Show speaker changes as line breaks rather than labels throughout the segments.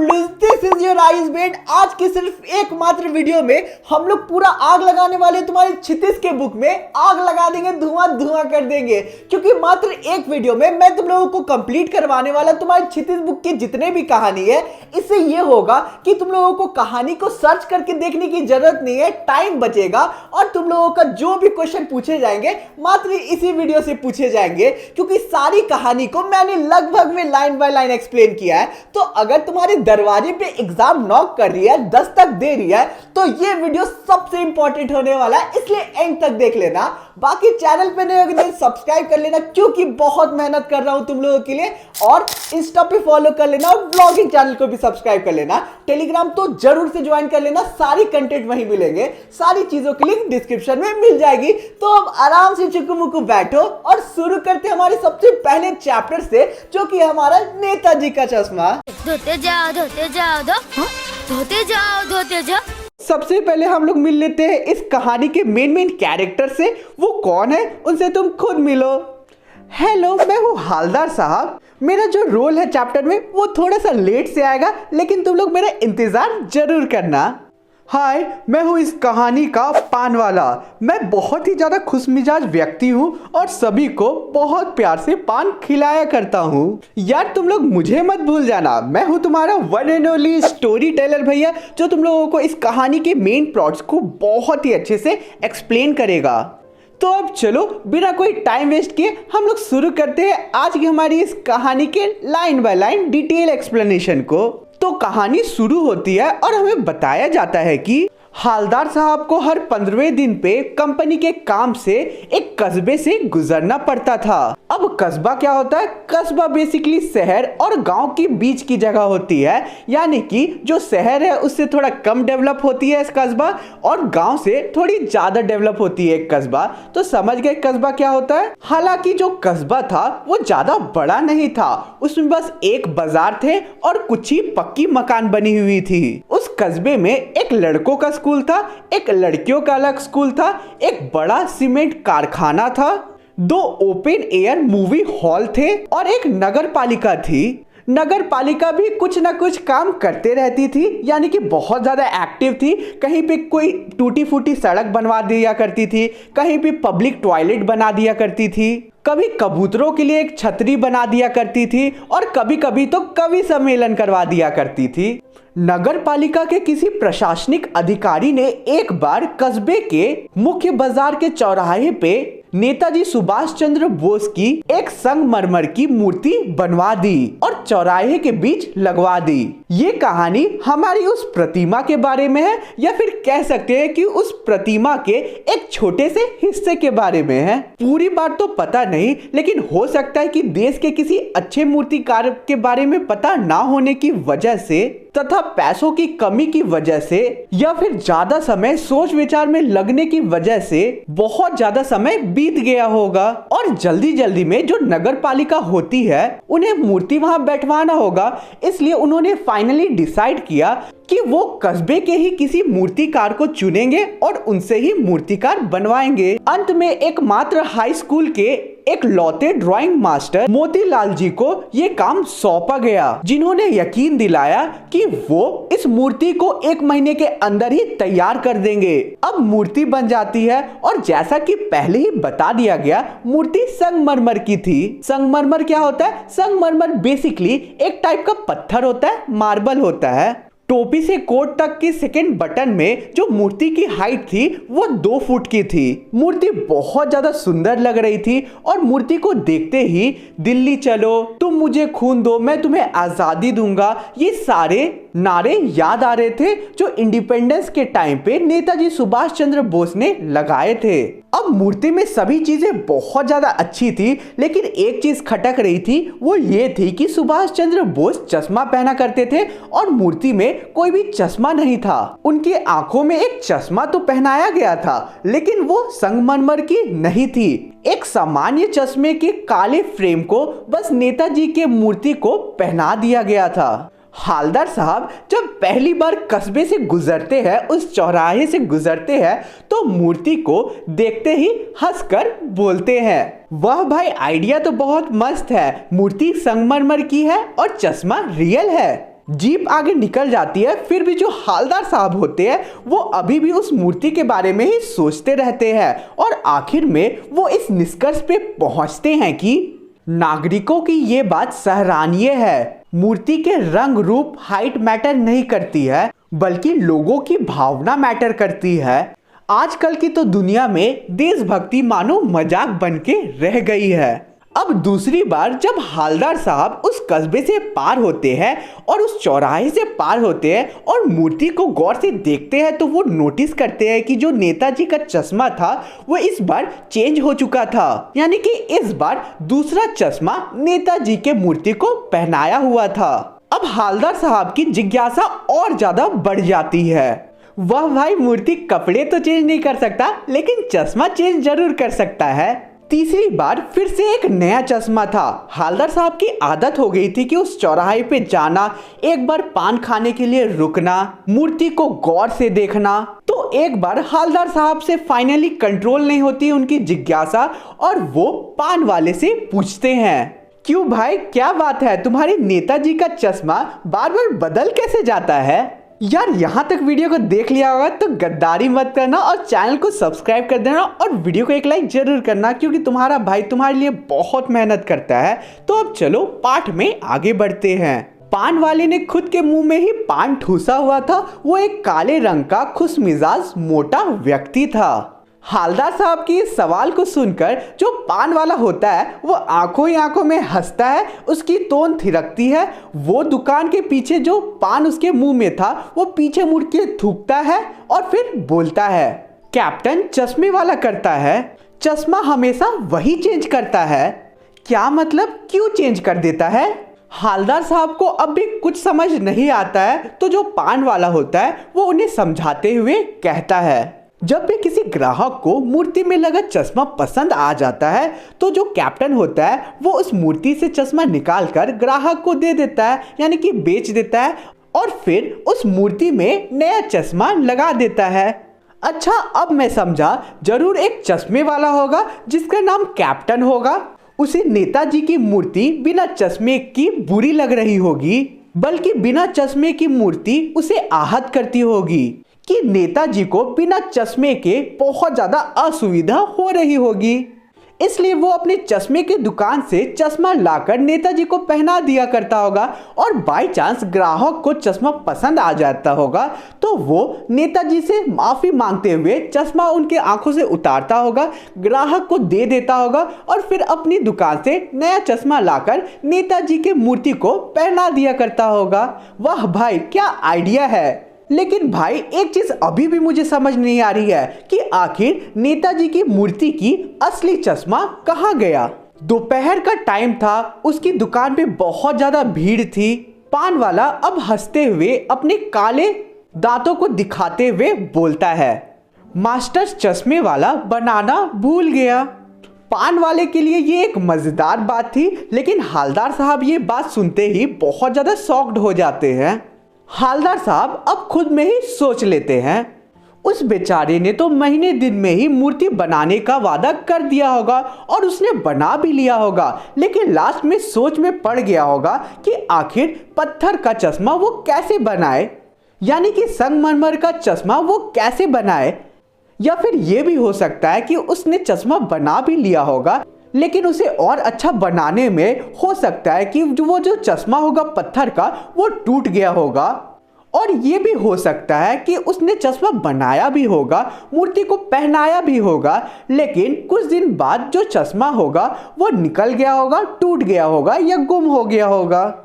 Please this is your eyes bed. आज की सिर्फ एकमात्र वीडियो में हम लोग पूरा आग लगाने वाले तुम्हारे क्षितिज के बुक में आग लगा देंगे, धुआं धुआं कर देंगे। क्योंकि मात्र एक वीडियो में मैं तुम लोगों को कंप्लीट करवाने वाला तुम्हारे क्षितिज बुक के जितने भी कहानी है। इससे ये होगा कि तुम लोगों को कहानी को सर्च करके देखने की जरूरत नहीं है, टाइम बचेगा और तुम लोगों का जो भी क्वेश्चन पूछे जाएंगे मात्र इसी वीडियो से पूछे जाएंगे। क्योंकि सारी कहानी को मैंने लगभग में लाइन बाय लाइन एक्सप्लेन किया है। तो अगर तुम्हारे दरवाजे पे एग्जाम नॉक कर रही है, दस्तक दे रही है, तो ये वीडियो सबसे इंपॉर्टेंट होने वाला है, इसलिए एंड तक देख लेना। बाकी चैनल पे नए हो सब्सक्राइब कर लेना, क्योंकि बहुत मेहनत कर रहा हूं तुम लोगों के लिए। और इंस्टा पे फॉलो कर लेना और ब्लॉगिंग चैनल को भी सब्सक्राइब कर लेना। टेलीग्राम तो जरूर से ज्वाइन कर लेना, सारी कंटेंट वहीं मिलेंगे, सारी चीजों की लिंक डिस्क्रिप्शन में मिल जाएगी। तो अब आराम से चुकू बैठो और शुरू करते हमारे सबसे पहले चैप्टर से, जो कि हमारा नेताजी का चश्मा।
धोते जाओ धोते जाओ धोते जाओ धोते जाओ।
सबसे पहले हम लोग मिल लेते हैं इस कहानी के मेन कैरेक्टर से। वो कौन है उनसे तुम खुद मिलो। हेलो, मैं हूँ हालदार साहब। मेरा जो रोल है चैप्टर में वो थोड़ा सा लेट से आएगा, लेकिन तुम लोग मेरा इंतजार जरूर करना। हाय, मैं हूँ इस कहानी का पान वाला। मैं बहुत ही ज़्यादा खुशमिजाज व्यक्ति हूँ और सभी को बहुत प्यार से पान खिलाया करता हूँ। यार तुम लोग मुझे मत भूल जाना, मैं हूँ तुम्हारा one and only story teller भैया, जो तुम लोगों को इस कहानी के मेन प्लॉट्स को बहुत ही अच्छे से एक्सप्लेन करेगा। तो अब चलो बिना कोई टाइम वेस्ट किए हम लोग शुरू करते हैं आज की हमारी इस कहानी के line by line detail explanation को। तो कहानी शुरू होती है और हमें बताया जाता है कि हालदार साहब को हर 15वें दिन पे कंपनी के काम से एक कस्बे से गुजरना पड़ता था। अब कस्बा क्या होता है? कस्बा बेसिकली शहर और गांव के बीच की जगह होती है, यानी कि जो शहर है उससे थोड़ा कम डेवलप होती है इस कस्बा, और गांव से थोड़ी ज्यादा डेवलप होती है एक कस्बा। तो समझ गए कस्बा क्या होता है। हालांकि जो कस्बा था वो ज्यादा बड़ा नहीं था, उसमें बस एक बाजार थे और कुछ ही पक्की मकान बनी हुई थी। उस कस्बे में एक लड़कों का स्कूल था, एक लड़कियों का अलग स्कूल था, एक बड़ा सीमेंट कारखाना था, 2 ओपन एयर मूवी हॉल थे और एक नगर पालिका थी। नगर पालिका भी कुछ ना कुछ काम करते रहती थी, यानी कि बहुत ज्यादा एक्टिव थी। कहीं पे कोई टूटी फूटी सड़क बनवा दिया करती थी, कहीं पे पब्लिक टॉयलेट बना दिया करती थी, कभी कबूतरों के लिए एक छतरी बना दिया करती थी और कभी कभी तो कवि सम्मेलन करवा दिया करती थी। नगर पालिका के किसी प्रशासनिक अधिकारी ने एक बार कस्बे के मुख्य बाजार के चौराहे पे नेताजी सुभाष चंद्र बोस की एक संगमरमर की मूर्ति बनवा दी और चौराहे के बीच लगवा दी। ये कहानी हमारी उस प्रतिमा के बारे में है, या फिर कह सकते हैं कि उस प्रतिमा के एक छोटे से हिस्से के बारे में है। पूरी बात तो पता नहीं, लेकिन हो सकता है कि देश के किसी अच्छे मूर्तिकार के बारे में पता ना होने की वजह से, तथा पैसों की कमी की वजह से, या फिर ज्यादा समय सोच विचार में लगने की वजह से बहुत ज्यादा समय बीत गया होगा और जल्दी जल्दी में जो नगर पालिका होती है उन्हें मूर्ति वहां बैठवाना होगा। इसलिए उन्होंने फाइनली डिसाइड किया कि वो कस्बे के ही किसी मूर्तिकार को चुनेंगे और उनसे ही मूर्तिकार बनवाएंगे। अंत में एकमात्र हाई स्कूल के एक लौते ड्राइंग मास्टर मोतीलाल जी को ये काम सौंपा गया, जिन्होंने यकीन दिलाया कि वो इस मूर्ति को 1 महीने के अंदर ही तैयार कर देंगे। अब मूर्ति बन जाती है और जैसा कि पहले ही बता दिया गया, मूर्ति संगमरमर की थी। संगमरमर क्या होता है? संगमरमर बेसिकली एक टाइप का पत्थर होता है, मार्बल होता है। टोपी से कोट तक के सेकंड बटन में जो मूर्ति की हाइट थी वो 2 फुट की थी। मूर्ति बहुत ज्यादा सुंदर लग रही थी और मूर्ति को देखते ही दिल्ली चलो, तुम मुझे खून दो, मैं तुम्हें आजादी दूंगा, ये सारे नारे याद आ रहे थे जो इंडिपेंडेंस के टाइम पे नेताजी सुभाष चंद्र बोस ने लगाए थे। अब मूर्ति में सभी चीजें बहुत ज्यादा अच्छी थी, लेकिन एक चीज खटक रही थी, वो ये थी कि सुभाष चंद्र बोस चश्मा पहना करते थे और मूर्ति में कोई भी चश्मा नहीं था। उनकी आंखों में एक चश्मा तो पहनाया गया था, लेकिन वो संगमरमर की नहीं थी। एक सामान्य चश्मे के काले फ्रेम को बस नेताजी के मूर्ति को पहना दिया गया था। हालदार साहब जब पहली बार कस्बे से गुजरते हैं, उस चौराहे से गुजरते हैं, तो मूर्ति को देखते ही हंसकर बोलते हैं, वाह भाई, आइडिया तो बहुत मस्त है, मूर्ति संगमरमर की है और चश्मा रियल है। जीप आगे निकल जाती है, फिर भी जो हालदार साहब होते हैं वो अभी भी उस मूर्ति के बारे में ही सोचते रहते हैं और आखिर में वो इस निष्कर्ष पे पहुंचते हैं कि नागरिकों की ये बात सराहनीय है। मूर्ति के रंग रूप हाइट मैटर नहीं करती है, बल्कि लोगों की भावना मैटर करती है। आजकल की तो दुनिया में देशभक्ति मानो मजाक बन के रह गई है। अब दूसरी बार जब हालदार साहब उस कस्बे से पार होते हैं और उस चौराहे से पार होते हैं और मूर्ति को गौर से देखते हैं तो वो नोटिस करते हैं कि जो नेताजी का चश्मा था वो इस बार चेंज हो चुका था, यानी कि इस बार दूसरा चश्मा नेताजी के मूर्ति को पहनाया हुआ था। अब हालदार साहब की जिज्ञासा और ज्यादा बढ़ जाती है। वह भाई, मूर्ति कपड़े तो चेंज नहीं कर सकता लेकिन चश्मा चेंज जरूर कर सकता है। तीसरी बार फिर से एक नया चश्मा था। हालदार साहब की आदत हो गई थी कि उस चौराहे पे जाना, एक बार पान खाने के लिए रुकना, मूर्ति को गौर से देखना। तो एक बार हालदार साहब से फाइनली कंट्रोल नहीं होती उनकी जिज्ञासा और वो पान वाले से पूछते हैं, क्यों भाई, क्या बात है, तुम्हारे नेताजी का चश्मा बार बार बदल कैसे जाता है? यार, यहाँ तक वीडियो को देख लिया होगा तो गद्दारी मत करना और चैनल को सब्सक्राइब कर देना और वीडियो को एक लाइक जरूर करना, क्योंकि तुम्हारा भाई तुम्हारे लिए बहुत मेहनत करता है। तो अब चलो पाठ में आगे बढ़ते हैं। पान वाले ने खुद के मुंह में ही पान ठूसा हुआ था। वो एक काले रंग का खुशमिजाज मोटा व्यक्ति था। हालदार साहब की इस सवाल को सुनकर जो पान वाला होता है वो आंखों ही आंखों में हंसता है, उसकी टोन थिरकती है। वो दुकान के पीछे जो पान उसके मुंह में था वो पीछे मुड़ के थूकता है और फिर बोलता है, कैप्टन, चश्मे वाला करता है, चश्मा हमेशा वही चेंज करता है। क्या मतलब, क्यों चेंज कर देता है? हालदार साहब को अब भी कुछ समझ नहीं आता है, तो जो पान वाला होता है वो उन्हें समझाते हुए कहता है, जब भी किसी ग्राहक को मूर्ति में लगा चश्मा पसंद आ जाता है तो जो कैप्टन होता है वो उस मूर्ति से चश्मा निकालकर ग्राहक को दे देता है, यानी कि बेच देता है और फिर उस मूर्ति में नया चश्मा लगा देता है। अच्छा, अब मैं समझा, जरूर एक चश्मे वाला होगा जिसका नाम कैप्टन होगा। उसे नेताजी की मूर्ति बिना चश्मे की बुरी लग रही होगी, बल्कि बिना चश्मे की मूर्ति उसे आहत करती होगी कि नेताजी को बिना चश्मे के बहुत ज्यादा असुविधा हो रही होगी। इसलिए वो अपने चश्मे की दुकान से चश्मा लाकर नेताजी को पहना दिया करता होगा और बाय चांस ग्राहक को चश्मा पसंद आ जाता होगा तो वो नेताजी से माफी मांगते हुए चश्मा उनके आंखों से उतारता होगा, ग्राहक को दे देता होगा और फिर अपनी दुकान से नया चश्मा लाकर नेताजी के मूर्ति को पहना दिया करता होगा। वाह भाई, क्या आइडिया है। लेकिन भाई, एक चीज अभी भी मुझे समझ नहीं आ रही है कि आखिर नेताजी की मूर्ति की असली चश्मा कहाँ गया। दोपहर का टाइम था, उसकी दुकान पे बहुत ज्यादा भीड़ थी। पान वाला अब हंसते हुए अपने काले दांतों को दिखाते हुए बोलता है, मास्टर, चश्मे वाला बनाना भूल गया। पान वाले के लिए ये एक मजेदार बात थी, लेकिन हालदार साहब ये बात सुनते ही बहुत ज्यादा शॉक्ड हो जाते हैं। हालदार साहब अब खुद में ही सोच लेते हैं, उस बेचारे ने तो महीने दिन में ही मूर्ति बनाने का वादा कर दिया होगा और उसने बना भी लिया होगा, लेकिन लास्ट में सोच में पड़ गया होगा कि आखिर पत्थर का चश्मा वो कैसे बनाए, यानी कि संगमरमर का चश्मा वो कैसे बनाए। या फिर ये भी हो सकता है कि उसने चश्मा बना भी लिया होगा, लेकिन उसे और अच्छा बनाने में हो सकता है कि वो जो चश्मा होगा पत्थर का वो टूट गया होगा। और ये भी हो सकता है कि उसने चश्मा बनाया भी होगा, मूर्ति को पहनाया भी होगा, लेकिन कुछ दिन बाद जो चश्मा होगा वो निकल गया होगा, टूट गया होगा या गुम हो गया होगा।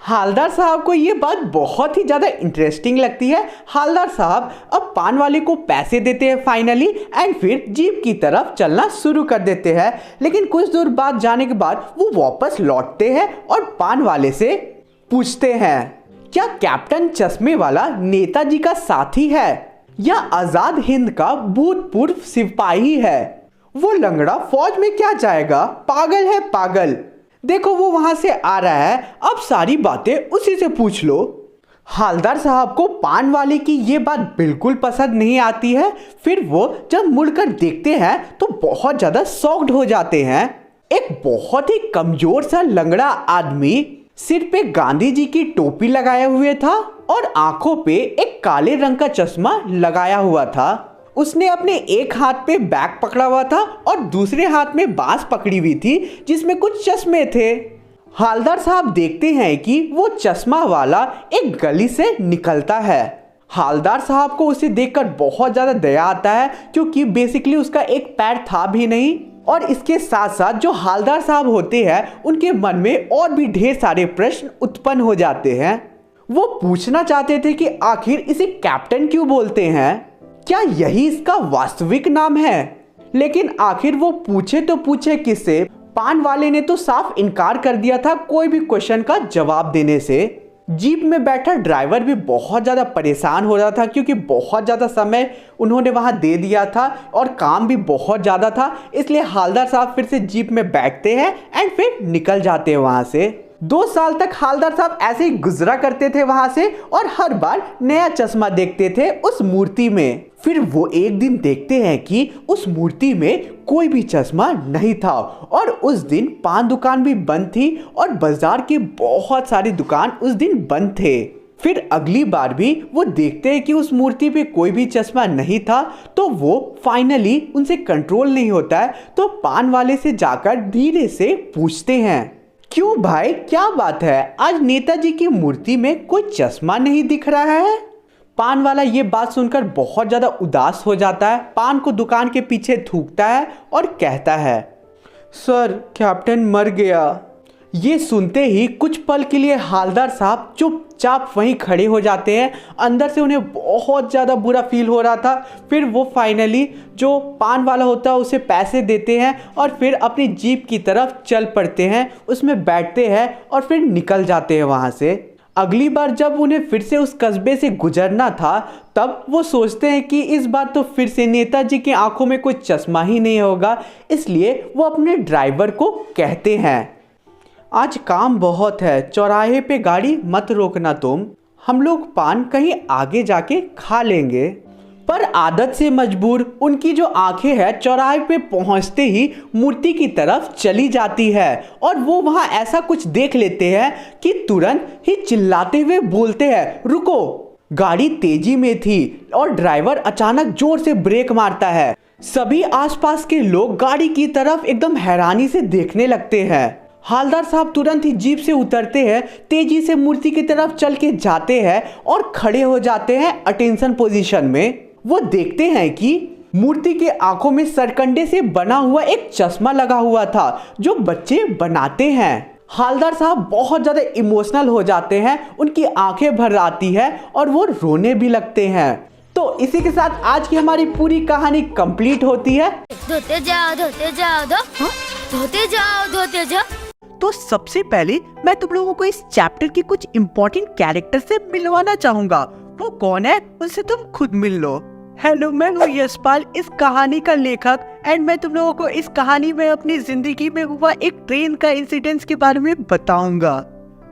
हालदार साहब को ये बात बहुत ही ज़्यादा इंटरेस्टिंग लगती है। हालदार साहब अब पान वाले को पैसे देते हैं फाइनली एंड फिर जीप की तरफ चलना शुरू कर देते हैं। लेकिन कुछ दूर बाद जाने के बाद वो वापस लौटते हैं और पान वाले से पूछते हैं, क्या कैप्टन चश्मे वाला नेताजी का साथी है या आजाद हिंद का भूतपूर्व सिपाही है? वो लंगड़ा फौज में क्या जाएगा, पागल है पागल। देखो वो वहां से आ रहा है, अब सारी बातें उसी से पूछ लो। हालदार साहब को पान वाले की ये बात बिल्कुल पसंद नहीं आती है। फिर वो जब मुड़कर देखते हैं तो बहुत ज्यादा शॉक्ड हो जाते हैं। एक बहुत ही कमजोर सा लंगड़ा आदमी सिर पे गांधी जी की टोपी लगाए हुए था और आंखों पे एक काले रंग का चश्मा लगाया हुआ था। उसने अपने एक हाथ पे बैग पकड़ा हुआ था और दूसरे हाथ में बांस पकड़ी हुई थी जिसमें कुछ चश्मे थे। हालदार साहब देखते हैं कि वो चश्मा वाला एक गली से निकलता है। हालदार साहब को उसे देखकर बहुत ज़्यादा दया आता है क्योंकि बेसिकली उसका एक पैर था भी नहीं, और इसके साथ साथ जो हालदार साहब होते हैं उनके मन में और भी ढेर सारे प्रश्न उत्पन्न हो जाते हैं। वो पूछना चाहते थे कि आखिर इसे कैप्टन क्यों बोलते हैं, क्या यही इसका वास्तविक नाम है। लेकिन आखिर वो पूछे तो पूछे किससे, पान वाले ने तो साफ इनकार कर दिया था कोई भी क्वेश्चन का जवाब देने से। जीप में बैठा ड्राइवर भी बहुत ज़्यादा परेशान हो रहा था क्योंकि बहुत ज़्यादा समय उन्होंने वहाँ दे दिया था और काम भी बहुत ज़्यादा था, इसलिए हालदार साहब फिर से जीप में बैठते हैं एंड फिर निकल जाते हैं वहाँ से। 2 साल तक हालदार साहब ऐसे ही गुजरा करते थे वहाँ से और हर बार नया चश्मा देखते थे उस मूर्ति में। फिर वो एक दिन देखते हैं कि उस मूर्ति में कोई भी चश्मा नहीं था और उस दिन पान दुकान भी बंद थी और बाजार के बहुत सारी दुकान उस दिन बंद थे। फिर अगली बार भी वो देखते हैं कि उस मूर्ति पे कोई भी चश्मा नहीं था, तो वो फाइनली उनसे कंट्रोल नहीं होता है, तो पान वाले से जाकर धीरे से पूछते हैं, क्यों भाई क्या बात है, आज नेताजी की मूर्ति में कोई चश्मा नहीं दिख रहा है। पान वाला ये बात सुनकर बहुत ज़्यादा उदास हो जाता है, पान को दुकान के पीछे थूकता है और कहता है, सर कैप्टन मर गया। ये सुनते ही कुछ पल के लिए हालदार साहब चुपचाप वहीं खड़े हो जाते हैं। अंदर से उन्हें बहुत ज़्यादा बुरा फील हो रहा था। फिर वो फाइनली जो पान वाला होता है उसे पैसे देते हैं और फिर अपनी जीप की तरफ चल पड़ते हैं, उसमें बैठते हैं और फिर निकल जाते हैं वहाँ से। अगली बार जब उन्हें फिर से उस कस्बे से गुजरना था तब वो सोचते हैं कि इस बार तो फिर से नेताजी की आंखों में कोई चश्मा ही नहीं होगा, इसलिए वो अपने ड्राइवर को कहते हैं, आज काम बहुत है, चौराहे पे गाड़ी मत रोकना तुम, हम लोग पान कहीं आगे जाके खा लेंगे। पर आदत से मजबूर उनकी जो आंखें हैं चौराहे पे पहुंचते ही मूर्ति की तरफ चली जाती है और वो वहां ऐसा कुछ देख लेते हैं कि तुरंत ही चिल्लाते हुए बोलते हैं, रुको। गाड़ी तेजी में थी और ड्राइवर अचानक जोर से ब्रेक मारता है। सभी आसपास के लोग गाड़ी की तरफ एकदम हैरानी से देखने लगते हैं। हालदार साहब तुरंत ही जीप से उतरते हैं, तेजी से मूर्ति की तरफ चल के जाते हैं और खड़े हो जाते हैं अटेंशन पोजीशन में। वो देखते हैं कि मूर्ति के आंखों में सरकंडे से बना हुआ एक चश्मा लगा हुआ था जो बच्चे बनाते हैं। हालदार साहब बहुत ज़्यादा इमोशनल हो जाते हैं, उनकी आंखें भर आती है और वो रोने भी लगते हैं। तो इसी के साथ आज की हमारी पूरी कहानी कंप्लीट होती है।
धोते जाओ धोते जाओ धोते जाओ धोते जाओ।
तो सबसे पहले मैं तुम लोगों को इस चैप्टर के कुछ इम्पोर्टेंट कैरेक्टर से मिलवाना चाहूंगा। वो कौन है उनसे तुम खुद मिल लो। हेलो, मैं हूँ यशपाल, इस कहानी का लेखक, एंड मैं तुम लोगों को इस कहानी में अपनी जिंदगी में हुआ एक ट्रेन का इंसिडेंस के बारे में बताऊंगा।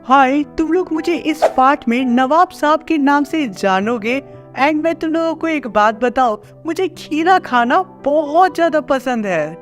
हाय, तुम लोग मुझे इस पार्ट में नवाब साहब के नाम से जानोगे। एंड मैं तुम लोगों को एक बात बताऊं, मुझे खीरा खाना बहुत ज्यादा पसंद है।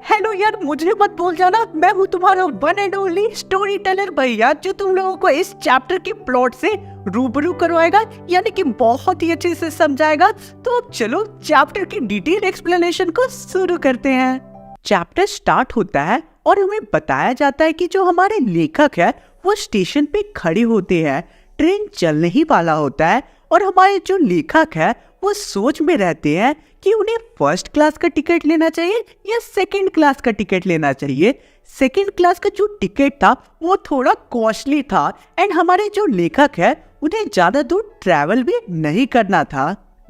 हेलो यार, मुझे मत भूल जाना, मैं हूँ तुम्हारा one and only story teller भैया, जो तुम लोगों को इस चैप्टर के प्लॉट से रूबरू करवाएगा, यानी कि बहुत ही अच्छे से समझाएगा। तो चलो चैप्टर की डिटेल एक्सप्लेनेशन को शुरू करते हैं। चैप्टर स्टार्ट होता है और हमें बताया जाता है कि जो हमारे लेखक है वो स्टेशन पे खड़े होते हैं, ट्रेन चलने ही वाला होता है और हमारे जो लेखक है वो सोच में रहते हैं कि उन्हें फर्स्ट क्लास का टिकट लेना चाहिए या सेकंड क्लास का टिकट लेना चाहिए। सेकंड क्लास का जो टिकट था वो थोड़ा कॉस्टली था एंड हमारे जो लेखक है उन्हें ज़्यादा दूर ट्रैवल भी नहीं करना था।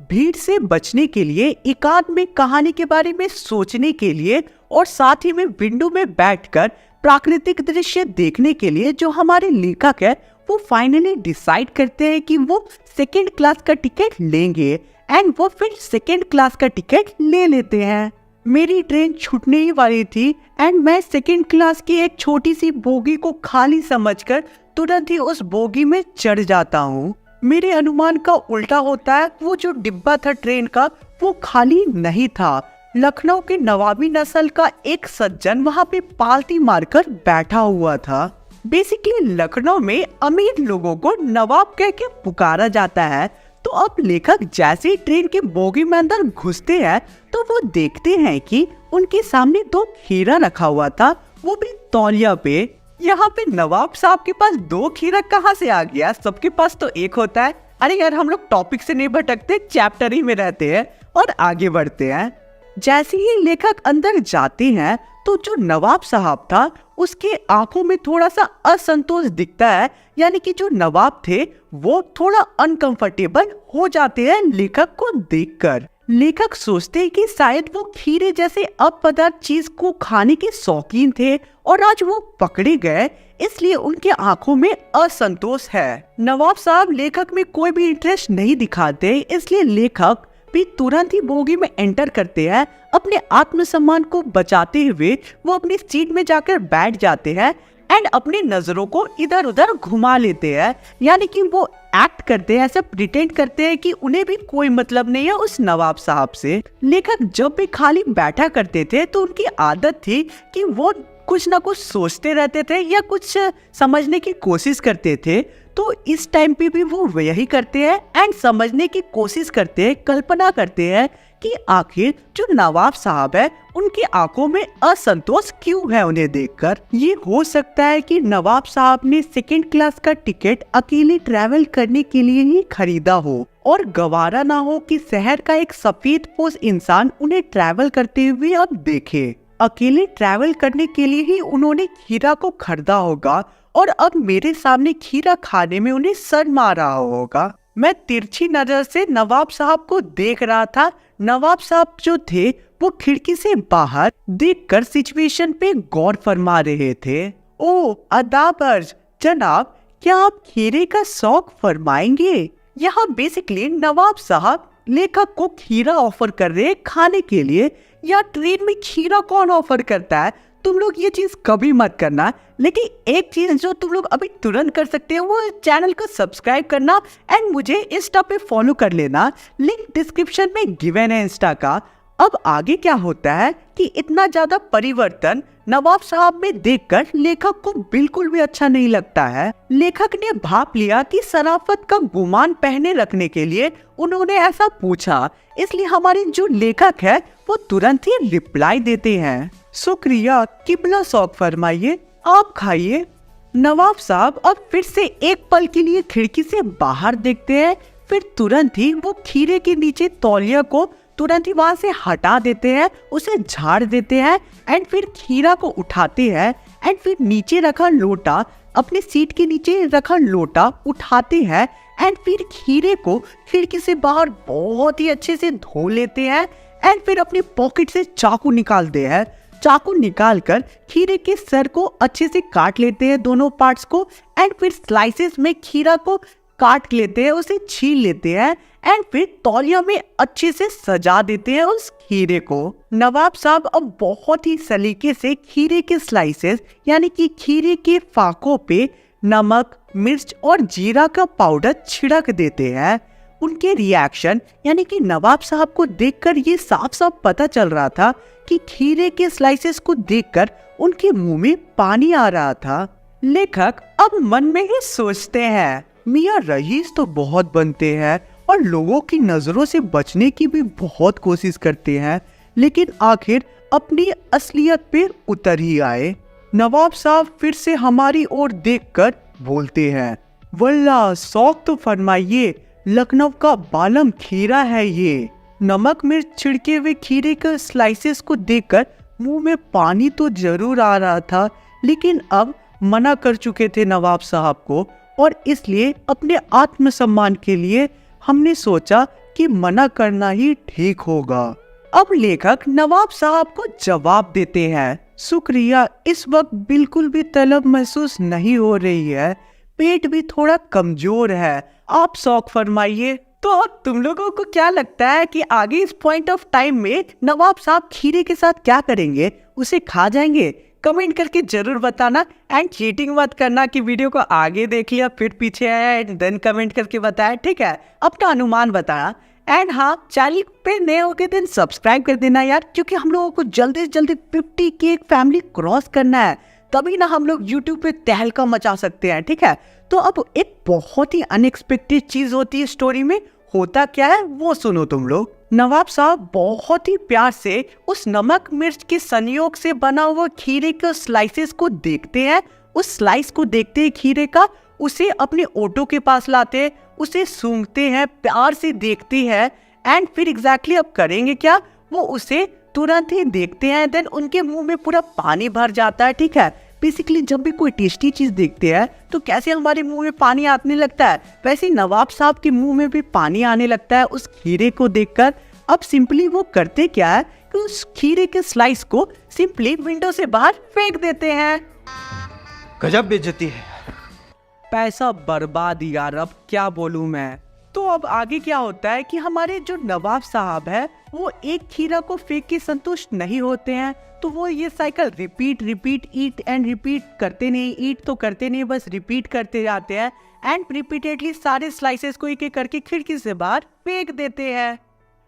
भीड़ से बचने के लिए, एकांत में कहानी के बारे में सोचने के लिए और साथ ही में विंडो में बैठकर प्राकृतिक दृश्य देखने के लिए जो हमारे लेखक है वो फाइनली डिसाइड करते हैं कि वो सेकंड क्लास का टिकट लेंगे एंड वो फिर सेकंड क्लास का टिकट ले लेते हैं। मेरी ट्रेन छूटने ही वाली थी एंड मैं सेकंड क्लास की एक छोटी सी बोगी को खाली समझकर तुरंत ही उस बोगी में चढ़ जाता हूँ। मेरे अनुमान का उल्टा होता है, वो जो डिब्बा था ट्रेन का वो खाली नहीं था। लखनऊ के नवाबी नस्ल का एक सज्जन वहाँ पे पालती मारकर बैठा हुआ था। बेसिकली लखनऊ में अमीर लोगों को नवाब कह के पुकारा जाता है। तो अब लेखक जैसे ही ट्रेन के बोगी में अंदर घुसते हैं तो वो देखते हैं कि उनके सामने 2 खीरा रखा हुआ था, वो भी तौलिया पे। यहाँ पे नवाब साहब के पास 2 खीरा कहाँ से आ गया? सबके पास तो एक होता है। अरे यार, हम लोग टॉपिक से नहीं भटकते, चैप्टर ही में रहते हैं और आगे बढ़ते हैं। जैसे ही लेखक अंदर जाते हैं तो जो नवाब साहब था उसके आंखों में थोड़ा सा असंतोष दिखता है, यानी कि जो नवाब थे वो थोड़ा अनकंफर्टेबल हो जाते हैं लेखक को देखकर। लेखक सोचते हैं कि शायद वो खीरे जैसे अपपदार्थ चीज को खाने के शौकीन थे और आज वो पकड़े गए, इसलिए उनके आंखों में असंतोष है। नवाब साहब लेखक में कोई भी इंटरेस्ट नहीं दिखाते, इसलिए लेखक भी तुरंत ही बोगी में एंटर करते हैं। अपने आत्मसम्मान को बचाते हुए वो अपनी सीट में जाकर बैठ जाते हैं एंड अपनी नजरों को इधर उधर घुमा लेते हैं, यानी कि वो एक्ट करते हैं, ऐसा प्रिटेंड करते हैं कि उन्हें भी कोई मतलब नहीं है उस नवाब साहब से। लेखक जब भी खाली बैठा करते थे तो उनकी आदत थी कि वो कुछ ना कुछ सोचते रहते थे या कुछ समझने की कोशिश करते थे। तो इस टाइम पे भी वो यही करते हैं एंड समझने की कोशिश करते हैं, कल्पना करते हैं कि आखिर जो नवाब साहब है उनकी आंखों में असंतोष क्यों है उन्हें देखकर। ये हो सकता है कि नवाब साहब ने 2nd क्लास का टिकट अकेले ट्रैवल करने के लिए ही खरीदा हो और गवारा ना हो कि शहर का एक सफेद पोश इंसान उन्हें ट्रैवल करते हुए अब देखे। अकेले ट्रैवल करने के लिए ही उन्होंने खीरा को खरीदा होगा और अब मेरे सामने खीरा खाने में उन्हें शर्म आ रहा होगा। मैं तिरछी नजर से नवाब साहब को देख रहा था। नवाब साहब जो थे वो खिड़की से बाहर देखकर सिचुएशन पे गौर फरमा रहे थे। ओ अदाबर्ज जनाब, क्या आप खीरे का शौक फरमाएंगे? यहाँ बेसिकली नवाब साहब लेखक को खीरा ऑफर कर रहे खाने के लिए। या ट्रेन में खीरा कौन ऑफर करता है? तुम लोग ये चीज कभी मत करना। लेकिन एक चीज जो तुम लोग अभी तुरंत कर सकते हो वो चैनल को सब्सक्राइब करना एंड मुझे इंस्टा पे फॉलो कर लेना। लिंक डिस्क्रिप्शन में गिवन है इंस्टा का। अब आगे क्या होता है कि इतना ज्यादा परिवर्तन नवाब साहब में देखकर लेखक को बिल्कुल भी अच्छा नहीं लगता है। लेखक ने भाप लिया कि शराफत का गुमान पहने रखने के लिए उन्होंने ऐसा पूछा, इसलिए हमारे जो लेखक है वो तुरंत ही रिप्लाई देते हैं, शुक्रिया, किबला शौक फरमाइए, आप खाइए। नवाब साहब अब फिर से एक पल के लिए खिड़की से बाहर देखते हैं, फिर तुरंत ही वो खीरे के नीचे तौलिया को तुरंत ही वहां से हटा देते हैं, उसे झाड़ देते हैं एंड फिर खीरा को उठाते हैं एंड फिर नीचे रखा लोटा, अपने सीट के नीचे रखा लोटा उठाते हैं एंड फिर खीरे को खिड़की से बाहर बहुत ही अच्छे से धो लेते हैं एंड फिर अपनी पॉकेट से चाकू निकालते हैं। चाकू निकालकर खीरे के सर को अच्छे से काट लेते हैं, दोनों पार्ट्स को, एंड फिर स्लाइसेस में खीरा को काट लेते हैं, उसे छील लेते हैं एंड फिर तौलिया में अच्छे से सजा देते हैं उस खीरे को। नवाब साहब अब बहुत ही सलीके से खीरे के स्लाइसेस यानी कि खीरे के फाकों पे नमक, मिर्च और जीरा का पाउडर छिड़क देते हैं। उनके रिएक्शन यानी कि नवाब साहब को देखकर ये साफ साफ पता चल रहा था कि खीरे के स्लाइसेस को देखकर उनके मुंह में पानी आ रहा था। लेखक अब मन में ही सोचते हैं, मियां रईस तो बहुत बनते हैं और लोगों की नजरों से बचने की भी बहुत कोशिश करते हैं, लेकिन आखिर अपनी असलियत पे उतर ही आए। नवाब साहब फिर से हमारी ओर देखकर बोलते हैं, वल्ला शौक तो फरमाइए, लखनऊ का बालम खीरा है ये। नमक मिर्च छिड़के हुए खीरे के स्लाइसेस को देखकर मुंह में पानी तो जरूर आ रहा था, लेकिन अब मना कर चुके थे नवाब साहब को और इसलिए अपने आत्मसम्मान के लिए हमने सोचा कि मना करना ही ठीक होगा। अब लेखक नवाब साहब को जवाब देते हैं, शुक्रिया, इस वक्त बिल्कुल भी तलब महसूस नहीं हो रही है, पेट भी थोड़ा कमजोर है, आप शौक फरमाइए। तो अब तुम लोगों को क्या लगता है कि आगे इस पॉइंट ऑफ टाइम में नवाब साहब खीरे के साथ क्या करेंगे? उसे खा जाएंगे? कमेंट करके जरूर बताना एंड चीटिंग मत करना कि वीडियो को आगे देख लिया फिर पीछे आया एंड देन कमेंट करके बताया, ठीक है? अपना अनुमान बताना। एंड हाँ, चैनल पे नए हो के दिन सब्सक्राइब कर देना यार, क्योंकि हम लोगों को जल्दी से जल्दी 50 की एक फैमिली क्रॉस करना है। तभी ना हम लोग YouTube पे तहलका मचा सकते हैं, ठीक है। तो अब एक बहुत ही अनएक्सपेक्टेड चीज होती है स्टोरी में। होता क्या है वो सुनो तुम लोग। नवाब साहब बहुत ही प्यार से उस नमक मिर्च के संयोग से बना हुआ खीरे के स्लाइसेस को देखते हैं। उस स्लाइस को देखते हैं खीरे का, उसे अपने ऑटो के पास लाते हैं, उसे सूंघते हैं, प्यार से देखते हैं। एंड फिर एग्जैक्टली अब करेंगे क्या, वो उसे तुरंत ही देखते हैं। देन उनके मुंह में पूरा पानी भर जाता है, ठीक है। बेसिकली जब भी कोई टेस्टी चीज देखते हैं तो कैसे हमारे मुंह में पानी आने लगता है, वैसे नवाब साहब के मुंह में भी पानी आने लगता है उस खीरे को देखकर। अब सिंपली वो करते क्या है कि उस खीरे के स्लाइस को सिंपली विंडो से बाहर फेंक देते हैं।
गजब बेइज्जती है।
पैसा बर्बाद यार, अब क्या बोलूं मैं। तो अब आगे क्या होता है कि हमारे जो नवाब साहब है वो एक खीरा को फेंक के संतुष्ट नहीं होते हैं, तो वो ये cycle repeat eat and repeat करते नहीं, ईट तो करते नहीं, बस रिपीट करते जाते हैं। एंड रिपीटेडली सारे स्लाइसेस को एक एक करके खिड़की से बाहर फेंक देते हैं।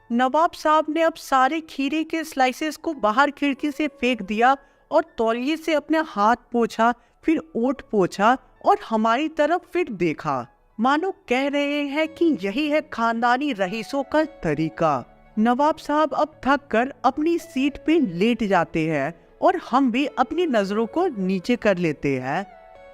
नवाब साहब ने अब सारे खीरे के स्लाइसेस को बाहर खिड़की से फेंक दिया और तौलिए से अपने हाथ पोंछा, फिर ओठ पोंछा और हमारी तरफ फिर देखा, मानो कह रहे हैं कि यही है खानदानी रईसों का तरीका। नवाब साहब अब थक कर अपनी सीट पे लेट जाते हैं और हम भी अपनी नजरों को नीचे कर लेते हैं।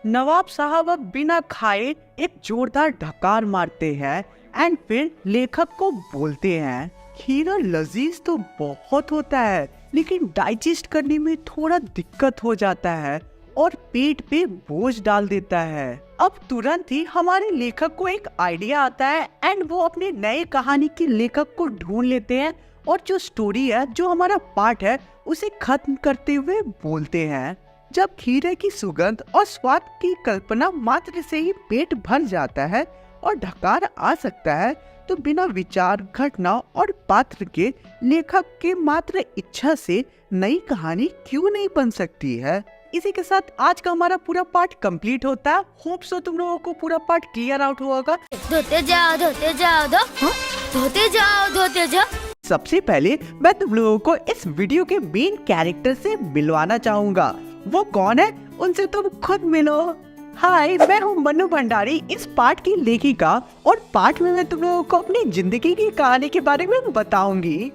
नवाब साहब अब बिना खाए एक जोरदार ढकार मारते हैं एंड फिर लेखक को बोलते हैं, खीरा लजीज तो बहुत होता है लेकिन डाइजेस्ट करने में थोड़ा दिक्कत हो जाता है और पेट पे बोझ डाल देता है। अब तुरंत ही हमारे लेखक को एक आइडिया आता है एंड वो अपने नए कहानी के लेखक को ढूंढ लेते हैं और जो स्टोरी है, जो हमारा पार्ट है, उसे खत्म करते हुए बोलते हैं, जब खीरे की सुगंध और स्वाद की कल्पना मात्र से ही पेट भर जाता है और ढकार आ सकता है, तो बिना विचार, घटना और पात्र के लेखक के मात्र इच्छा से नई कहानी क्यों नहीं बन सकती है। इसी के साथ आज का हमारा पूरा पार्ट कंप्लीट होता है। होप सो तुम लोगों को पूरा पार्ट क्लियर आउट हुआ होगा।
धोते जाओ धोते जाओ धोते जाओ धोते जाओ।
सबसे पहले मैं तुम लोगों को इस वीडियो के मेन कैरेक्टर से मिलवाना चाहूंगा। वो कौन है उनसे तुम खुद मिलो। हाय, मैं हूँ मन्नू भंडारी, इस पार्ट की लेखिका, और पार्ट में मैं तुम लोगों को अपनी जिंदगी की कहानी के बारे में बताऊंगी।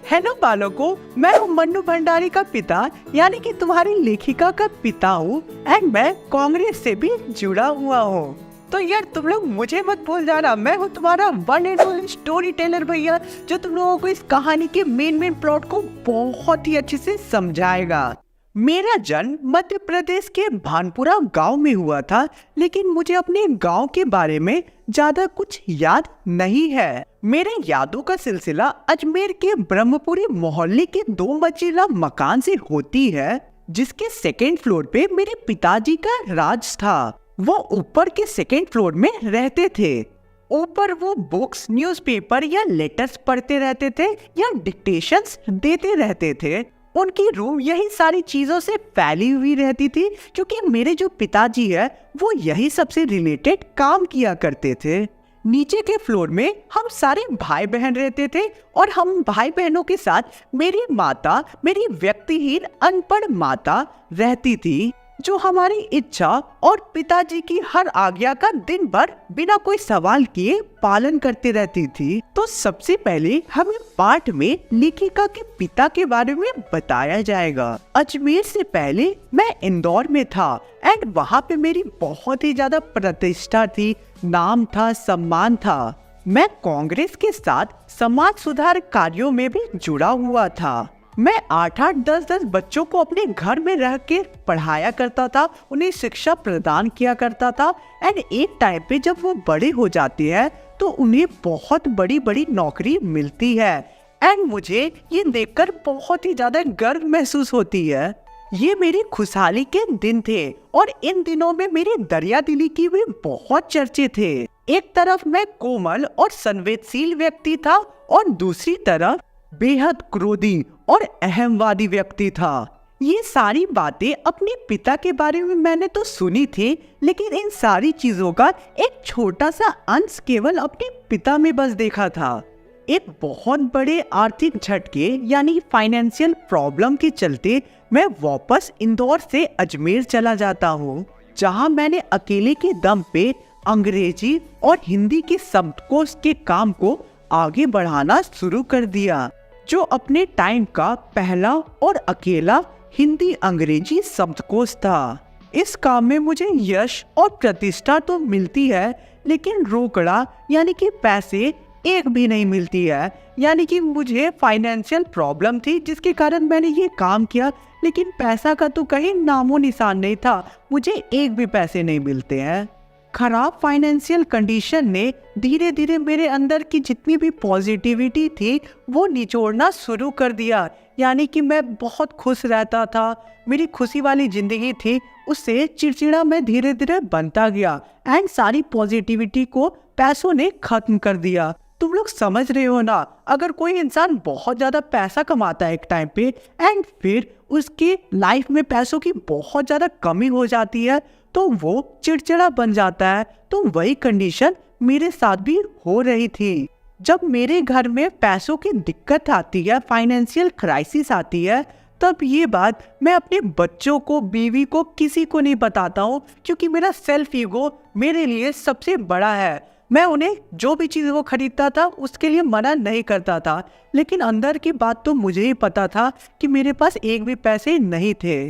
हेलो बालकों, मैं हूँ मन्नू भंडारी का पिता, यानी कि तुम्हारी लेखिका का पिता हूँ एंड मैं कांग्रेस से भी जुड़ा हुआ हूँ। तो यार तुम लोग मुझे मत भूल जाना, मैं हूँ तुम्हारा one and only story teller भैया, जो तुम लोगों को इस कहानी के मेन प्लॉट को बहुत ही अच्छे से समझाएगा। मेरा जन्म मध्य प्रदेश के भानपुरा गांव में हुआ था, लेकिन मुझे अपने गांव के बारे में ज्यादा कुछ याद नहीं है। मेरे यादों का सिलसिला अजमेर के ब्रह्मपुरी मोहल्ले के 2 मंजिला मकान से होती है, जिसके सेकेंड फ्लोर पे मेरे पिताजी का राज था। वो ऊपर के सेकेंड फ्लोर में रहते थे। ऊपर वो बुक्स, न्यूज़पेपर या लेटर्स पढ़ते रहते थे या डिक्टेशंस देते रहते थे। उनकी रूम यही सारी चीजों से फैली हुई रहती थी, क्योंकि मेरे जो पिताजी है वो यही सबसे रिलेटेड काम किया करते थे। नीचे के फ्लोर में हम सारे भाई बहन रहते थे और हम भाई बहनों के साथ मेरी माता, मेरी व्यक्तिहीन अनपढ़ माता रहती थी, जो हमारी इच्छा और पिताजी की हर आज्ञा का दिन भर बिना कोई सवाल किए पालन करती रहती थी। तो सबसे पहले हमें पाठ में लेखिका के पिता के बारे में बताया जाएगा। अजमेर से पहले मैं इंदौर में था एंड वहाँ पे मेरी बहुत ही ज्यादा प्रतिष्ठा थी, नाम था, सम्मान था। मैं कांग्रेस के साथ समाज सुधार कार्यों में भी जुड़ा हुआ था। मैं 8-8, 10-10 बच्चों को अपने घर में रह के पढ़ाया करता था, उन्हें शिक्षा प्रदान किया करता था एंड एक टाइम पे जब वो बड़े हो जाते हैं तो उन्हें बहुत बड़ी बड़ी नौकरी मिलती है एंड मुझे ये देखकर बहुत ही ज्यादा गर्व महसूस होती है। ये मेरी खुशहाली के दिन थे और इन दिनों में मेरी दरिया दिली की भी बहुत चर्चे थे। एक तरफ मैं कोमल और संवेदनशील व्यक्ति था और दूसरी तरफ बेहद क्रोधी और अहमवादी व्यक्ति था। ये सारी बातें अपने पिता के बारे में मैंने तो सुनी थी, लेकिन इन सारी चीजों का एक छोटा सा अंश केवल अपने पिता में बस देखा था। एक बहुत बड़े आर्थिक झटके यानी फाइनेंशियल प्रॉब्लम के चलते मैं वापस इंदौर से अजमेर चला जाता हूँ, जहाँ मैंने अकेले के दम पे अंग्रेजी और हिंदी के शब्दकोश के काम को आगे बढ़ाना शुरू कर दिया, जो अपने टाइम का पहला और अकेला हिंदी अंग्रेजी शब्दकोश था। इस काम में मुझे यश और प्रतिष्ठा तो मिलती है, लेकिन रोकड़ा यानी कि पैसे एक भी नहीं मिलती है। यानी कि मुझे फाइनेंशियल प्रॉब्लम थी, जिसके कारण मैंने ये काम किया, लेकिन पैसा का तो कहीं नामो निशान नहीं था। मुझे एक भी पैसे नहीं मिलते हैं। खराब फाइनेंशियल कंडीशन ने धीरे धीरे मेरे अंदर की जितनी भी पॉजिटिविटी थी वो निचोड़ना शुरू कर दिया। यानी कि मैं बहुत खुश रहता था, मेरी खुशी वाली जिंदगी थी, उससे चिड़चिड़ा मैं धीरे धीरे बनता गया एंड सारी पॉजिटिविटी को पैसों ने खत्म कर दिया। तुम लोग समझ रहे हो ना, अगर कोई इंसान बहुत ज़्यादा पैसा कमाता है एक टाइम पे एंड फिर उसकी लाइफ में पैसों की बहुत ज़्यादा कमी हो जाती है तो वो चिड़चिड़ा बन जाता है। तो वही कंडीशन मेरे साथ भी हो रही थी। जब मेरे घर में पैसों की दिक्कत आती है, फाइनेंशियल क्राइसिस आती है, तब ये बात मैं अपने बच्चों को, बीवी को, किसी को नहीं बताता हूँ, क्योंकि मेरा सेल्फ ईगो मेरे लिए सबसे बड़ा है। मैं उन्हें जो भी चीज़ वो खरीदता था उसके लिए मना नहीं करता था, लेकिन अंदर की बात तो मुझे ही पता था कि मेरे पास एक भी पैसे नहीं थे।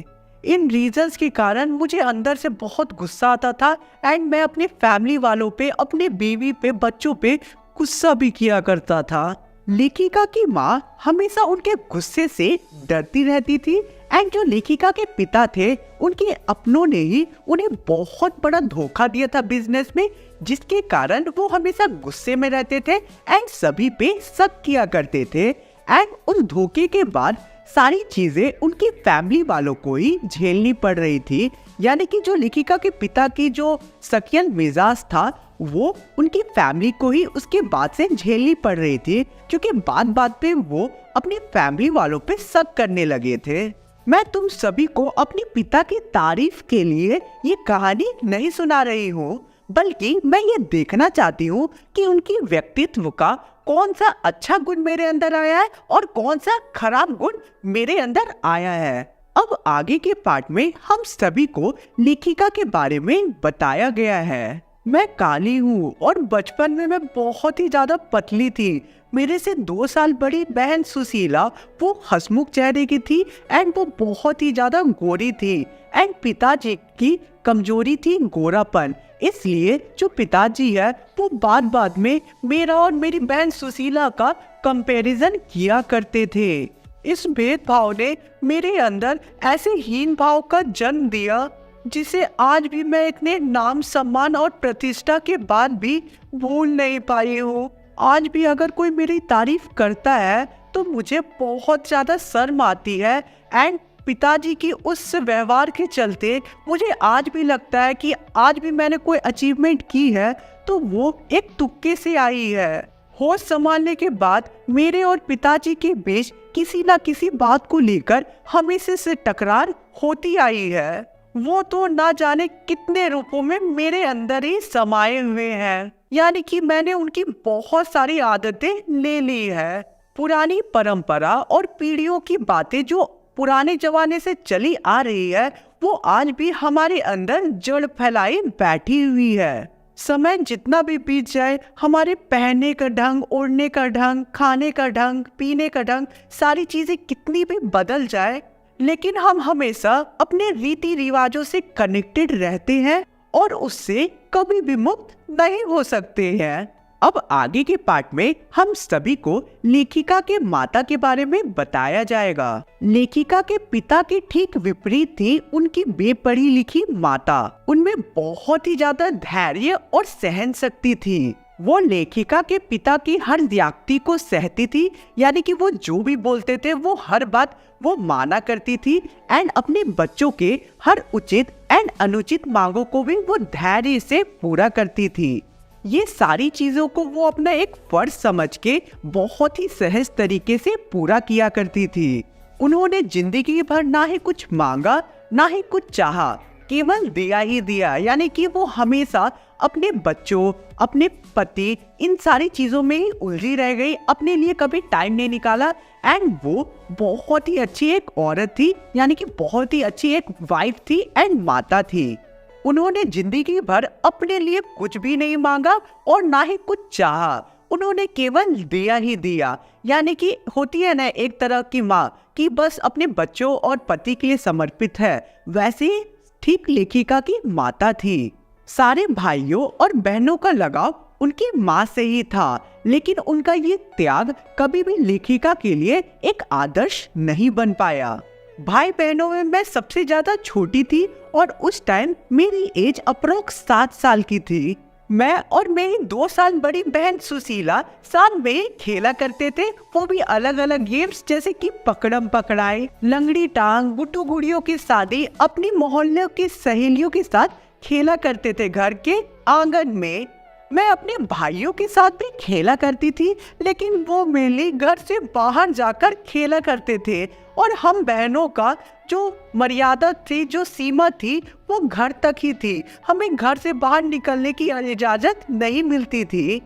इन रीजंस के कारण मुझे अंदर से बहुत गुस्सा आता था एंड मैं अपने फैमिली वालों पे, अपने बीवी पे, बच्चों पे गुस्सा भी किया करता था। लेखिका की माँ हमेशा उनके गुस्से से डरती रहती थी एंड जो लेखिका के पिता थे उनके अपनों ने ही उन्हें बहुत बड़ा धोखा दिया था बिजनेस में, जिसके कारण वो हमेशा गुस्से में रहते थे एंड सभी पे शक किया करते थे। एंड उस धोखे के बाद सारी चीजें उनकी फैमिली वालों को ही झेलनी पड़ रही थी। यानी कि जो लेखिका के पिता की जो शकियन मिजाज था वो उनकी फैमिली को ही उसके बाद से झेलनी पड़ रही थी, क्योंकि बात बात पे वो अपनी फैमिली वालों पे शक करने लगे थे। मैं तुम सभी को अपने पिता की तारीफ के लिए ये कहानी नहीं सुना रही हूँ, बल्कि मैं ये देखना चाहती हूँ कि उनकी व्यक्तित्व का कौन सा अच्छा गुण मेरे अंदर आया है और कौन सा खराब गुण मेरे अंदर आया है। अब आगे के पार्ट में हम सभी को लेखिका के बारे में बताया गया है। मैं काली हूँ और बचपन में मैं बहुत ही ज्यादा पतली थी। मेरे से 2 साल बड़ी बहन सुशीला वो हंसमुख चेहरे की थी एंड वो बहुत ही ज्यादा गोरी थी एंड पिताजी की कमजोरी थी गोरापन। इसलिए जो पिताजी है वो बात बात में मेरा और मेरी बहन सुशीला का कंपैरिजन किया करते थे। इस भेदभाव ने मेरे अंदर ऐसे हीन भाव का जन्म दिया जिसे आज भी मैं इतने नाम, सम्मान और प्रतिष्ठा के बाद भी भूल नहीं पाई हूँ। आज भी अगर कोई मेरी तारीफ करता है तो मुझे बहुत ज़्यादा शर्म आती है एंड पिताजी की उस व्यवहार के चलते मुझे आज भी लगता है कि आज भी मैंने कोई अचीवमेंट की है तो वो एक तुक्के से आई है। होश संभालने के बाद मेरे और पिताजी के बीच किसी ना किसी बात को लेकर हमेशा से टकरार होती आई है। वो तो ना जाने कितने रूपों में मेरे अंदर ही समाये हुए हैं। यानी कि मैंने उनकी बहुत सारी आदतें ले ली है। पुरानी परंपरा और पीढ़ियों की बातें जो पुराने जमाने से चली आ रही है वो आज भी हमारे अंदर जड़ फैलाई बैठी हुई है। समय जितना भी बीत जाए, हमारे पहनने का ढंग, ओढ़ने का ढंग, खाने का ढंग, पीने का ढंग, सारी चीजें कितनी भी बदल जाए, लेकिन हम हमेशा अपने रीति रिवाजों से कनेक्टेड रहते हैं और उससे कभी भी मुक्त नहीं हो सकते हैं। अब आगे के पार्ट में हम सभी को लेखिका के माता के बारे में बताया जाएगा। लेखिका के पिता के ठीक विपरीत थी उनकी बेपढ़ी लिखी माता। उनमें बहुत ही ज्यादा धैर्य और सहन शक्ति थी। वो लेखिका के पिता की हर ज्यादती को सहती थी, यानी कि वो जो भी बोलते थे वो हर बात वो माना करती थी एंड अपने बच्चों के हर उचित एंड अनुचित मांगों को भी वो धैर्य से पूरा करती थी। ये सारी चीजों को वो अपना एक फर्ज समझ के बहुत ही सहज तरीके से पूरा किया करती थी। उन्होंने जिंदगी भर ना ही कुछ मांगा ना ही कुछ चाहा, केवल दिया ही दिया, यानी कि वो हमेशा अपने बच्चों, अपने पति, इन सारी चीज़ों में ही उलझी रह गई, अपने लिए कभी टाइम नहीं निकाला। एंड वो बहुत ही अच्छी एक औरत थी, यानी कि बहुत ही अच्छी एक वाइफ थी एंड माता थी। उन्होंने जिंदगी भर अपने लिए कुछ भी नहीं मांगा और ना ही कुछ चाहा, उन्होंने केवल दिया ही दिया। यानी कि होती है ना एक तरह की माँ कि बस अपने बच्चों और पति के लिए समर्पित है, वैसे ही ठीक लेखिका की माता थी। सारे भाइयों और बहनों का लगाव उनकी माँ से ही था, लेकिन उनका ये त्याग कभी भी लेखिका के लिए एक आदर्श नहीं बन पाया। भाई बहनों में मैं सबसे ज्यादा छोटी थी और उस टाइम मेरी एज अप्रोक्स 7 साल की थी। मैं और मेरी 2 साल बड़ी बहन सुशीला साथ में खेला करते थे, वो भी अलग अलग गेम्स जैसे कि पकड़म पकड़ाई, लंगड़ी टांग, गुड्डू गुड़ियों की शादी अपनी मोहल्ले की सहेलियों के साथ खेला करते थे घर के आंगन में। मैं अपने भाइयों के साथ भी खेला करती थी, लेकिन वो मेनली घर से बाहर जाकर खेला करते थे और हम बहनों का जो मर्यादा थी, जो सीमा थी, वो घर तक ही थी। हमें घर से बाहर निकलने की इजाज़त नहीं मिलती थी।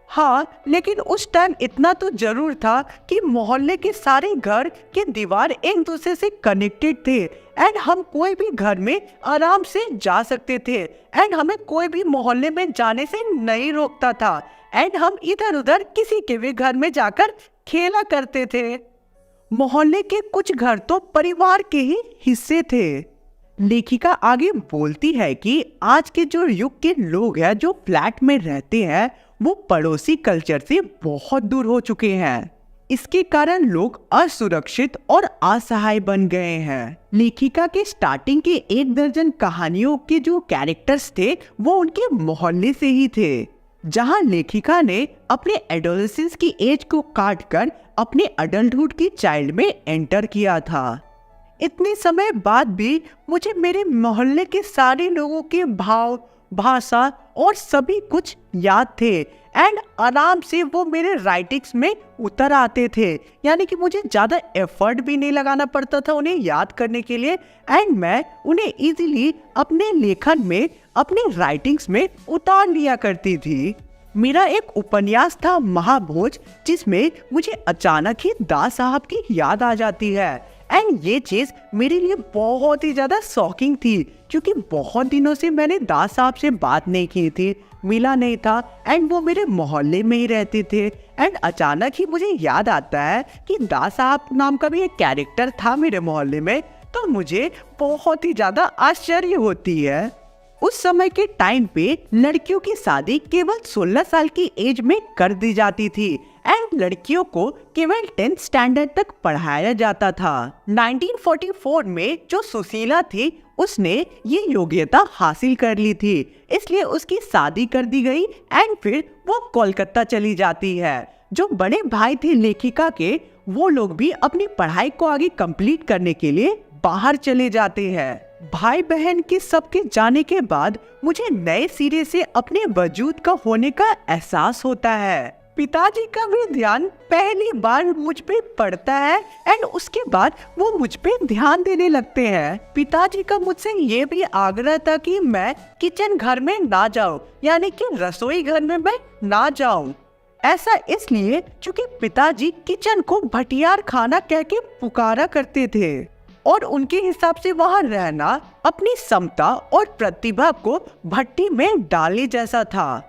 हाँ, लेकिन उस टाइम इतना तो जरूर था कि मोहल्ले के सारे घर के दीवार एक दूसरे से कनेक्टेड थे एंड हम कोई भी घर में आराम से जा सकते थे एंड हमें कोई भी मोहल्ले में जाने से नहीं रोकता था एंड हम इधर उधर किसी के भी घर में जाकर खेला करते थे। मोहल्ले के कुछ घर तो परिवार के ही हिस्से थे। लेखिका आगे बोलती है कि आज के जो युग के लोग हैं जो फ्लैट में रहते हैं वो पड़ोसी कल्चर से बहुत दूर हो चुके हैं। इसके कारण लोग असुरक्षित और असहाय बन गए हैं। लेखिका के स्टार्टिंग के 1 दर्जन कहानियों के जो कैरेक्टर्स थे वो उनके मोहल्ले से ही थे, जहां लेखिका ने अपने एडोलेसेंस की एज को काट कर अपने अडल्टहुड की चाइल्ड में एंटर किया था। इतने समय बाद भी मुझे मेरे मोहल्ले के सारे लोगों के भाव, भाषा और सभी कुछ याद थे एंड आराम से वो मेरे राइटिंग्स में उतर आते थे, यानी कि मुझे ज़्यादा एफर्ट भी नहीं लगाना पड़ता था उन्हें याद करने के लिए एंड मैं उन्हें इजीली अपने लेखन में, अपने राइटिंग्स में उतार लिया करती थी। मेरा एक उपन्यास था महाभोज, जिसमें मुझे अचानक ही दास साहब की याद आ जाती है एंड ये चीज़ मेरे लिए बहुत ही ज़्यादा शॉकिंग थी, क्योंकि बहुत दिनों से मैंने दास साहब से बात नहीं की थी, मिला नहीं था एंड वो मेरे मोहल्ले में ही रहते थे एंड अचानक ही मुझे याद आता है कि दास साहब नाम का भी एक कैरेक्टर था मेरे मोहल्ले में, तो मुझे बहुत ही ज़्यादा आश्चर्य होती है। उस समय के टाइम पे लड़कियों की शादी केवल 16 साल की एज में कर दी जाती थी एंड लड़कियों को केवल 10th स्टैंडर्ड तक पढ़ाया जाता था। 1944 में जो सुशीला थी उसने ये योग्यता हासिल कर ली थी, इसलिए उसकी शादी कर दी गई एंड फिर वो कोलकाता चली जाती है। जो बड़े भाई थे लेखिका के, वो लोग भी अपनी पढ़ाई को आगे कंप्लीट करने के लिए बाहर चले जाते हैं। भाई बहन के सबके जाने के बाद मुझे नए सिरे से अपने वजूद का होने का एहसास होता है। पिताजी का भी ध्यान पहली बार मुझ पे पड़ता है एंड उसके बाद वो मुझ पे ध्यान देने लगते हैं। पिताजी का मुझसे ये भी आग्रह था कि मैं किचन घर में ना जाऊं, यानी कि रसोई घर में मैं ना जाऊं। ऐसा इसलिए क्योंकि पिताजी किचन को भटियार खाना कह के पुकारा करते थे और उनके हिसाब से वहाँ रहना अपनी क्षमता और प्रतिभा को भट्टी में डालने जैसा था।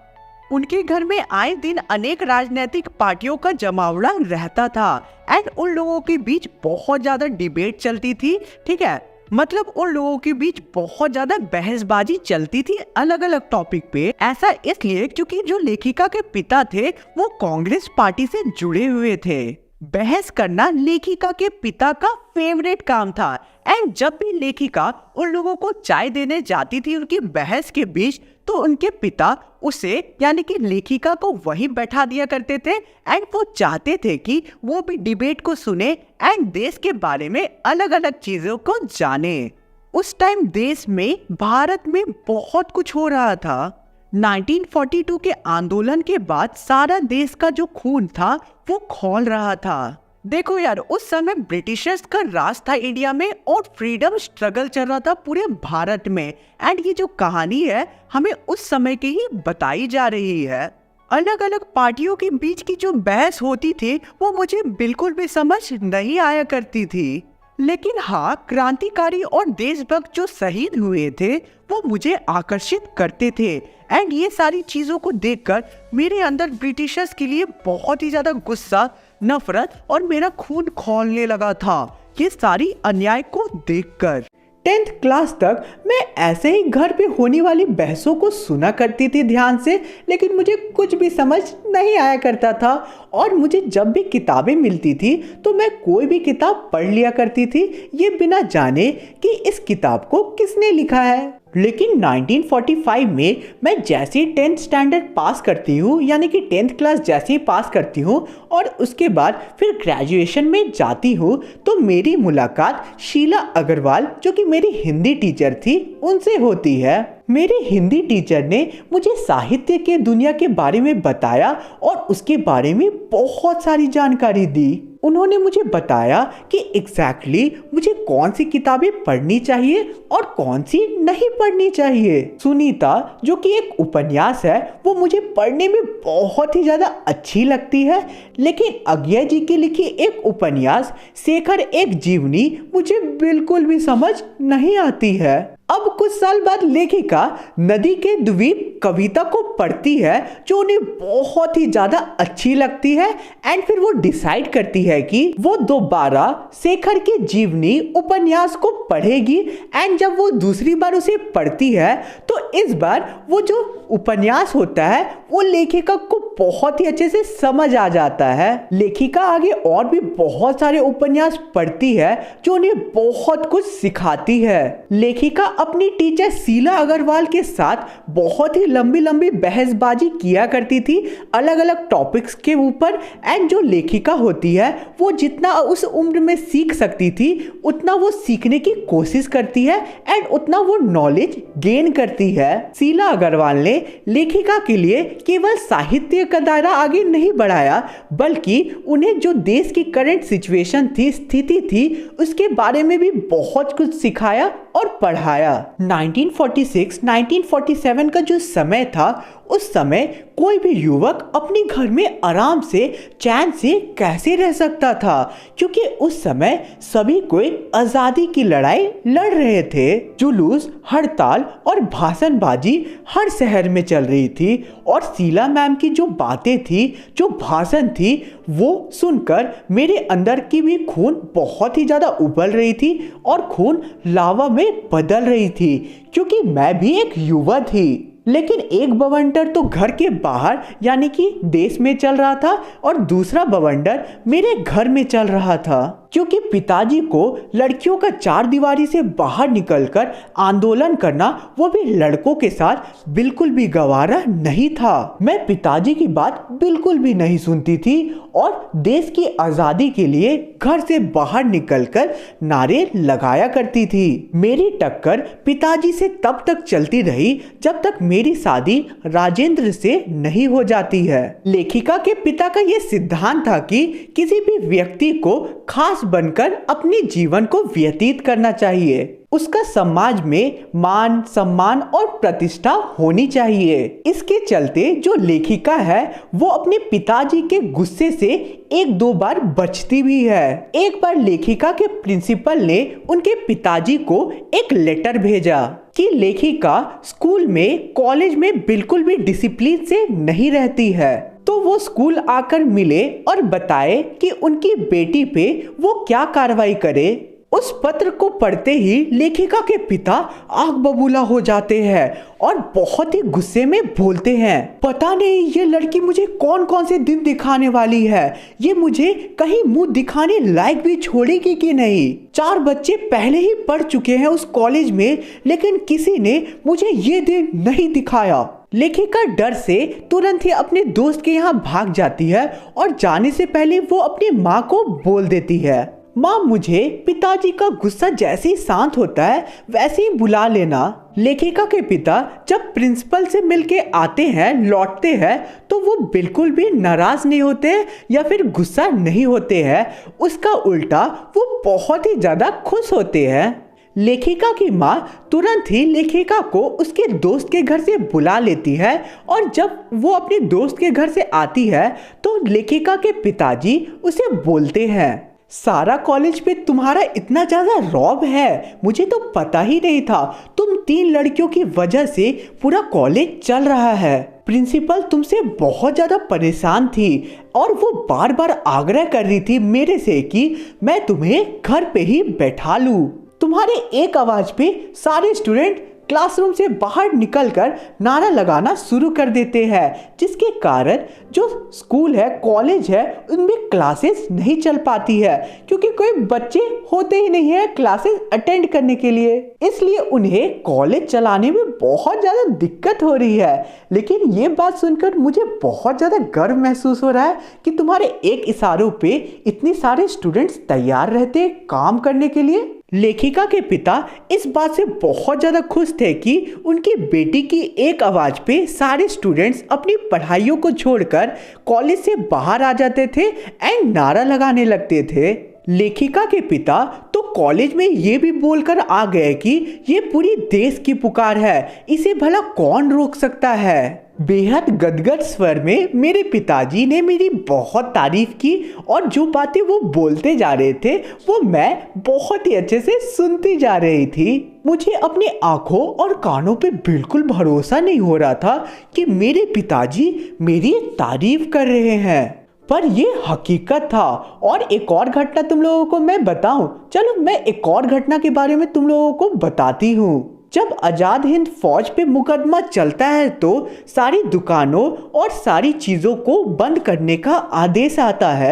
उनके घर में आए दिन अनेक राजनीतिक पार्टियों का जमावड़ा रहता था एंड उन लोगों के बीच बहुत ज्यादा डिबेट चलती थी, ठीक है, मतलब उन लोगों के बीच बहुत ज्यादा बहसबाजी चलती थी अलग अलग टॉपिक पे। ऐसा इसलिए क्योंकि जो लेखिका के पिता थे वो कांग्रेस पार्टी से जुड़े हुए थे। बहस करना लेखिका के पिता का फेवरेट काम था एंड जब भी लेखिका उन लोगों को चाय देने जाती थी उनकी बहस के बीच, तो उनके पिता उसे यानी कि लेखिका को वहीं बैठा दिया करते थे एंड वो चाहते थे कि वो भी डिबेट को सुने एंड देश के बारे में अलग अलग चीजों को जाने। उस टाइम देश में, भारत में बहुत कुछ हो रहा था। 1942 के आंदोलन के बाद सारा देश का जो खून था वो खौल रहा था। देखो यार, उस समय ब्रिटिशर्स का राज था इंडिया में और फ्रीडम स्ट्रगल चल रहा था पूरे भारत में। एंड ये जो कहानी है हमें उस समय की ही बताई जा रही है। अलग अलग पार्टियों के बीच की जो बहस होती थी वो मुझे बिल्कुल भी समझ नहीं आया करती थी, लेकिन हाँ, क्रांतिकारी और देशभक्त जो शहीद हुए थे वो मुझे आकर्षित करते थे। एंड ये सारी चीजों को देखकर मेरे अंदर ब्रिटिशर्स के लिए बहुत ही ज्यादा गुस्सा, नफरत और मेरा खून खौलने लगा था ये सारी अन्याय को देखकर। 10th क्लास तक मैं ऐसे ही घर पे होने वाली बहसों को सुना करती थी ध्यान से, लेकिन मुझे कुछ भी समझ नहीं आया करता था। और मुझे जब भी किताबें मिलती थी तो मैं कोई भी किताब पढ़ लिया करती थी, ये बिना जाने कि इस किताब को किसने लिखा है। लेकिन 1945 में मैं जैसे ही 10th स्टैंडर्ड पास करती हूँ, यानी कि 10th क्लास जैसे ही पास करती हूँ और उसके बाद फिर ग्रेजुएशन में जाती हूँ, तो मेरी मुलाकात शीला अग्रवाल, जो कि मेरी हिंदी टीचर थी, उनसे होती है। मेरे हिंदी टीचर ने मुझे साहित्य के दुनिया के बारे में बताया और उसके बारे में बहुत सारी जानकारी दी। उन्होंने मुझे बताया कि एग्जैक्टली मुझे कौन सी किताबें पढ़नी चाहिए और कौन सी नहीं पढ़नी चाहिए। सुनीता, जो कि एक उपन्यास है, वो मुझे पढ़ने में बहुत ही ज्यादा अच्छी लगती है, लेकिन अज्ञा जी की लिखी एक उपन्यास शेखर एक जीवनी मुझे बिल्कुल भी समझ नहीं आती है। अब कुछ साल बाद लेखिका नदी के द्वीप कविता को पढ़ती है जो उन्हें बहुत ही ज्यादा अच्छी लगती है। एंड फिर वो डिसाइड करती है कि वो दोबारा शेखर के जीवनी उपन्यास को पढ़ेगी। एंड जब वो दूसरी बार उसे पढ़ती है तो इस बार वो जो उपन्यास होता है वो लेखिका को बहुत ही अच्छे से समझ आ जाता है। लेखिका आगे और भी बहुत सारे उपन्यास पढ़ती है जो उन्हें बहुत कुछ सिखाती है। लेखिका अपनी टीचर शीला अग्रवाल के साथ बहुत ही लंबी लंबी बहसबाजी किया करती थी अलग अलग टॉपिक्स के ऊपर। एंड जो लेखिका होती है वो जितना उस उम्र में सीख सकती थी उतना वो सीखने की कोशिश करती है एंड उतना वो नॉलेज गेन करती है। शीला अग्रवाल ने लेखिका के लिए केवल साहित्य का दायरा आगे नहीं बढ़ाया, बल्कि उन्हें जो देश की करंट सिचुएशन थी, स्थिति थी, उसके बारे में भी बहुत कुछ सिखाया और पढ़ाया। 1946-1947 का जो समय था, उस समय कोई भी युवक अपने घर में आराम से चैन से कैसे रह सकता था, क्योंकि उस समय सभी कोई आजादी की लड़ाई लड़ रहे थे। जुलूस, हड़ताल और भाषणबाजी हर शहर में चल रही थी और शीला मैम की जो बातें थी, जो भाषण थी, वो सुनकर मेरे अंदर की भी खून बहुत ही ज्यादा उबल रही थी और खून लावा में बदल रही थी, क्योंकि मैं भी एक युवा थी। लेकिन एक बवंडर तो घर के बाहर यानी कि देश में चल रहा था और दूसरा बवंडर मेरे घर में चल रहा था, क्योंकि पिताजी को लड़कियों का चार दीवारी से बाहर निकलकर आंदोलन करना, वो भी लड़कों के साथ, बिल्कुल भी गवारा नहीं था। मैं पिताजी की बात बिल्कुल भी नहीं सुनती थी और देश की आजादी के लिए घर से बाहर निकलकर नारे लगाया करती थी। मेरी टक्कर पिताजी से तब तक चलती रही जब तक मेरी शादी राजेंद्र से नहीं हो जाती है। लेखिका के पिता का यह सिद्धांत था कि किसी भी व्यक्ति को खास बनकर अपने जीवन को व्यतीत करना चाहिए। उसका समाज में मान, सम्मान और प्रतिष्ठा होनी चाहिए। इसके चलते जो लेखिका है वो अपने पिताजी के गुस्से से एक दो बार बचती भी है। एक बार लेखिका के प्रिंसिपल ने उनके पिताजी को एक लेटर भेजा कि लेखिका स्कूल में, कॉलेज में बिल्कुल भी डिसिप्लिन से नहीं रहती है। तो वो स्कूल आकर मिले और बताए कि उनकी बेटी पे वो क्या कार्रवाई करे। उस पत्र को पढ़ते ही लेखिका के पिता आग बबूला हो जाते हैं और बहुत ही गुस्से में बोलते हैं, पता नहीं ये लड़की मुझे कौन कौन से दिन दिखाने वाली है, ये मुझे कहीं मुंह दिखाने लायक भी छोड़ेगी कि नहीं। 4 बच्चे पहले ही पढ़ चुके हैं उस कॉलेज में, लेकिन किसी ने मुझे ये दिन नहीं दिखाया। लेखिका डर से तुरंत ही अपने दोस्त के यहाँ भाग जाती है और जाने से पहले वो अपनी माँ को बोल देती है। माँ मुझे पिताजी का गुस्सा जैसे ही शांत होता है वैसे ही बुला लेना। लेखिका के पिता जब प्रिंसिपल से मिलके आते हैं लौटते हैं तो वो बिल्कुल भी नाराज नहीं होते या फिर गुस्सा नहीं होते हैं, उसका उल्टा वो बहुत ही ज्यादा खुश होते हैं। लेखिका की माँ तुरंत ही लेखिका को उसके दोस्त के घर से बुला लेती है और जब वो अपने दोस्त के घर से आती है तो लेखिका के पिताजी उसे बोलते हैं, सारा कॉलेज पे तुम्हारा इतना ज्यादा रौब है, मुझे तो पता ही नहीं था। तुम 3 लड़कियों की वजह से पूरा कॉलेज चल रहा है। प्रिंसिपल तुमसे बहुत ज्यादा परेशान थी और वो बार बार आग्रह कर रही थी मेरे से कि मैं तुम्हें घर पे ही बैठा लूं। तुम्हारे एक आवाज पे सारे स्टूडेंट क्लासरूम से बाहर निकलकर नारा लगाना शुरू कर देते हैं, जिसके कारण जो स्कूल है कॉलेज है उनमें क्लासेस नहीं चल पाती है क्योंकि कोई बच्चे होते ही नहीं है क्लासेस अटेंड करने के लिए। इसलिए उन्हें कॉलेज चलाने में बहुत ज़्यादा दिक्कत हो रही है। लेकिन ये बात सुनकर मुझे बहुत ज़्यादा गर्व महसूस हो रहा है कि तुम्हारे एक इशारों पे इतने सारे स्टूडेंट्स तैयार रहते हैं काम करने के लिए। लेखिका के पिता इस बात से बहुत ज़्यादा खुश थे कि उनकी बेटी की एक आवाज़ पे सारे स्टूडेंट्स अपनी पढ़ाइयों को छोड़कर कॉलेज से बाहर आ जाते थे एंड नारा लगाने लगते थे। लेखिका के पिता तो कॉलेज में ये भी बोलकर आ गए कि ये पूरी देश की पुकार है, इसे भला कौन रोक सकता है। बेहद गदगद स्वर में मेरे पिताजी ने मेरी बहुत तारीफ की और जो बातें वो बोलते जा रहे थे वो मैं बहुत ही अच्छे से सुनती जा रही थी। मुझे अपनी आंखों और कानों पे बिल्कुल भरोसा नहीं हो रहा था कि मेरे पिताजी मेरी तारीफ कर रहे हैं, पर ये हकीकत था। और एक और घटना तुम लोगों को मैं बताऊं, चलो मैं एक और घटना के बारे में तुम लोगों को बताती हूँ। जब आज़ाद हिंद फौज पे मुकदमा चलता है तो सारी दुकानों और सारी चीज़ों को बंद करने का आदेश आता है।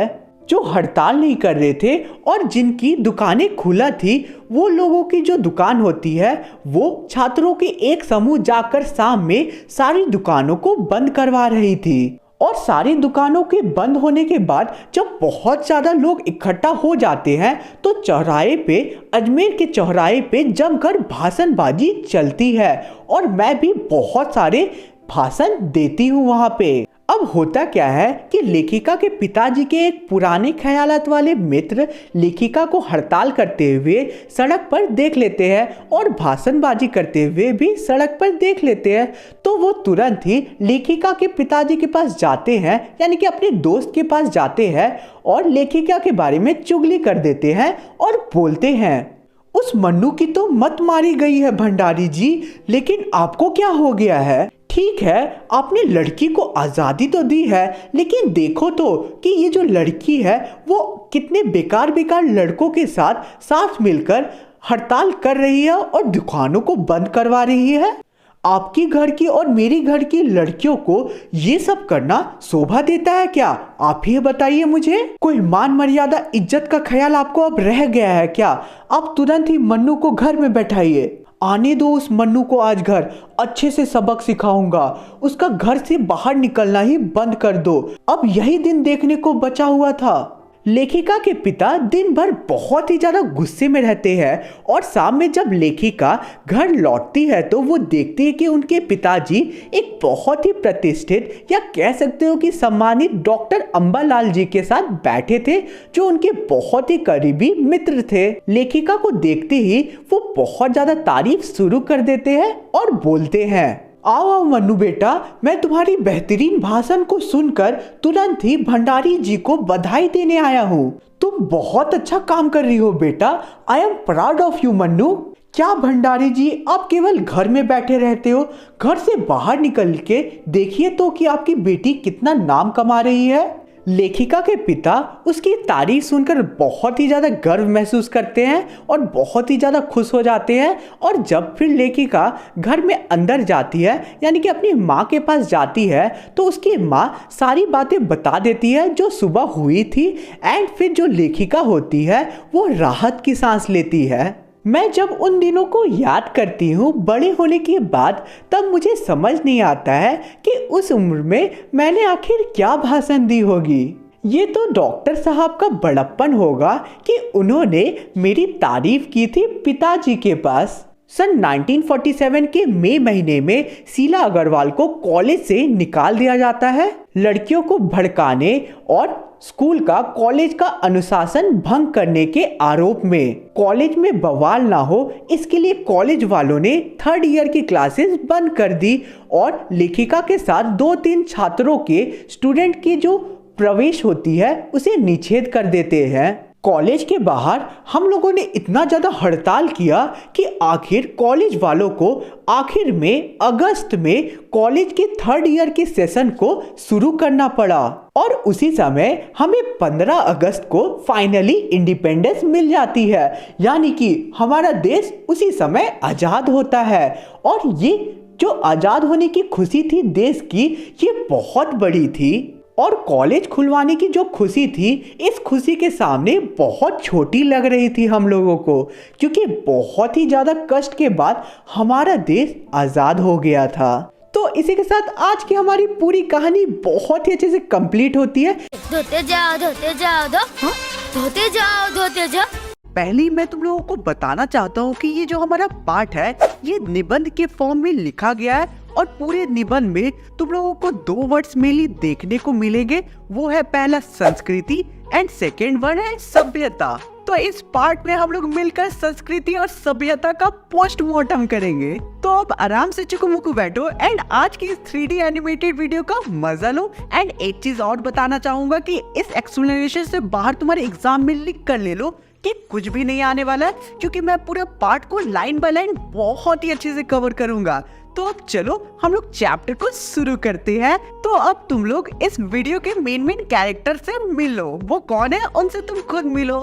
जो हड़ताल नहीं कर रहे थे और जिनकी दुकानें खुला थी वो लोगों की जो दुकान होती है वो छात्रों के एक समूह जाकर शाम में सारी दुकानों को बंद करवा रही थी। और सारी दुकानों के बंद होने के बाद जब बहुत ज़्यादा लोग इकट्ठा हो जाते हैं तो चौराहे पे, अजमेर के चौराहे पे जमकर भाषणबाजी चलती है और मैं भी बहुत सारे भाषण देती हूँ वहाँ पे। अब होता क्या है कि लेखिका के पिताजी के एक पुराने ख्यालात वाले मित्र लेखिका को हड़ताल करते हुए सड़क पर देख लेते हैं और भाषणबाजी करते हुए भी सड़क पर देख लेते हैं। तो वो तुरंत ही लेखिका के पिताजी के पास जाते हैं, यानी कि अपने दोस्त के पास जाते हैं और लेखिका के बारे में चुगली कर देते हैं और बोलते हैं, उस मन्नू की तो मत मारी गई है भंडारी जी, लेकिन आपको क्या हो गया है? ठीक है आपने लड़की को आज़ादी तो दी है, लेकिन देखो तो कि ये जो लड़की है वो कितने बेकार बेकार लड़कों के साथ मिलकर हड़ताल कर रही है और दुकानों को बंद करवा रही है। आपकी घर की और मेरी घर की लड़कियों को ये सब करना शोभा देता है क्या? आप ही बताइए मुझे। कोई मान मर्यादा इज्जत का ख्याल आपको अब रह गया है क्या? आप तुरंत ही मन्नू को घर में बैठाइए। आने दो उस मन्नू को आज घर, अच्छे से सबक सिखाऊंगा। उसका घर से बाहर निकलना ही बंद कर दो। अब यही दिन देखने को बचा हुआ था। लेखिका के पिता दिन भर बहुत ही ज़्यादा गुस्से में रहते हैं और शाम में जब लेखिका घर लौटती है तो वो देखती है कि उनके पिताजी एक बहुत ही प्रतिष्ठित या कह सकते हो कि सम्मानित डॉक्टर अंबालाल जी के साथ बैठे थे, जो उनके बहुत ही करीबी मित्र थे। लेखिका को देखते ही वो बहुत ज़्यादा तारीफ शुरू कर देते हैं और बोलते हैं, आओ आओ मन्नू बेटा, मैं तुम्हारी बेहतरीन भाषण को सुनकर तुरंत ही भंडारी जी को बधाई देने आया हूँ। तुम बहुत अच्छा काम कर रही हो बेटा। I am proud of you Mannu. क्या भंडारी जी आप केवल घर में बैठे रहते हो? घर से बाहर निकल के देखिए तो कि आपकी बेटी कितना नाम कमा रही है। लेखिका के पिता उसकी तारीफ सुनकर बहुत ही ज़्यादा गर्व महसूस करते हैं और बहुत ही ज़्यादा खुश हो जाते हैं। और जब फिर लेखिका घर में अंदर जाती है, यानी कि अपनी माँ के पास जाती है, तो उसकी माँ सारी बातें बता देती है जो सुबह हुई थी। एंड फिर जो लेखिका होती है वो राहत की सांस लेती है। मैं जब उन दिनों को याद करती हूँ बड़े होने के बाद, तब मुझे समझ नहीं आता है कि उस उम्र में मैंने आखिर क्या भाषण दी होगी। ये तो डॉक्टर साहब का बड़प्पन होगा कि उन्होंने मेरी तारीफ की थी पिताजी के पास। सन 1947 के मई महीने में शीला अग्रवाल को कॉलेज से निकाल दिया जाता है, लड़कियों को भड़काने और स्कूल का कॉलेज का अनुशासन भंग करने के आरोप में। कॉलेज में बवाल ना हो इसके लिए कॉलेज वालों ने 3rd ईयर की क्लासेस बंद कर दी और लेखिका के साथ 2-3 छात्रों के स्टूडेंट की जो प्रवेश होती है उसे निषेध कर देते हैं। कॉलेज के बाहर हम लोगों ने इतना ज़्यादा हड़ताल किया कि आखिर कॉलेज वालों को आखिर में अगस्त में कॉलेज के 3rd ईयर के सेशन को शुरू करना पड़ा और उसी समय हमें 15 अगस्त को फाइनली इंडिपेंडेंस मिल जाती है, यानी कि हमारा देश उसी समय आज़ाद होता है। और ये जो आज़ाद होने की खुशी थी देश की, ये बहुत बड़ी थी और कॉलेज खुलवाने की जो खुशी थी इस खुशी के सामने बहुत छोटी लग रही थी हम लोगों को, क्योंकि बहुत ही ज़्यादा कष्ट के बाद हमारा देश आज़ाद हो गया था। तो इसी के साथ आज की हमारी पूरी कहानी बहुत ही अच्छे से कंप्लीट होती है।
धोते जाओ धोते जाओ धोते जाओ धोते जाओ।
पहले मैं तुम लोगों को बताना चाहता हूँ कि ये जो हमारा पाठ है ये निबंध के फॉर्म में लिखा गया है और पूरे निबंध में तुम लोगों को 2 वर्ड्स मेनली देखने को मिलेंगे। वो है पहला संस्कृति एंड सेकेंड वर्ड है सभ्यता। तो इस पार्ट में हम लोग मिलकर संस्कृति और सभ्यता का पोस्टमार्टम करेंगे। तो अब आराम से चुकमुकु बैठो एंड आज की इस 3D एनिमेटेड वीडियो का मजा लो। एंड एक चीज और बताना चाहूंगा कि इस एक्सप्लेनेशन से बाहर तुम्हारे एग्जाम में लिख कर ले लो कि कुछ भी नहीं आने वाला है, क्योंकि मैं पूरे पार्ट को लाइन बाय लाइन बहुत ही अच्छे से कवर करूंगा। तो अब चलो हम लोग चैप्टर को शुरू करते हैं। तो अब तुम लोग इस वीडियो के मेन कैरेक्टर से मिलो। वो कौन है उनसे तुम खुद मिलो।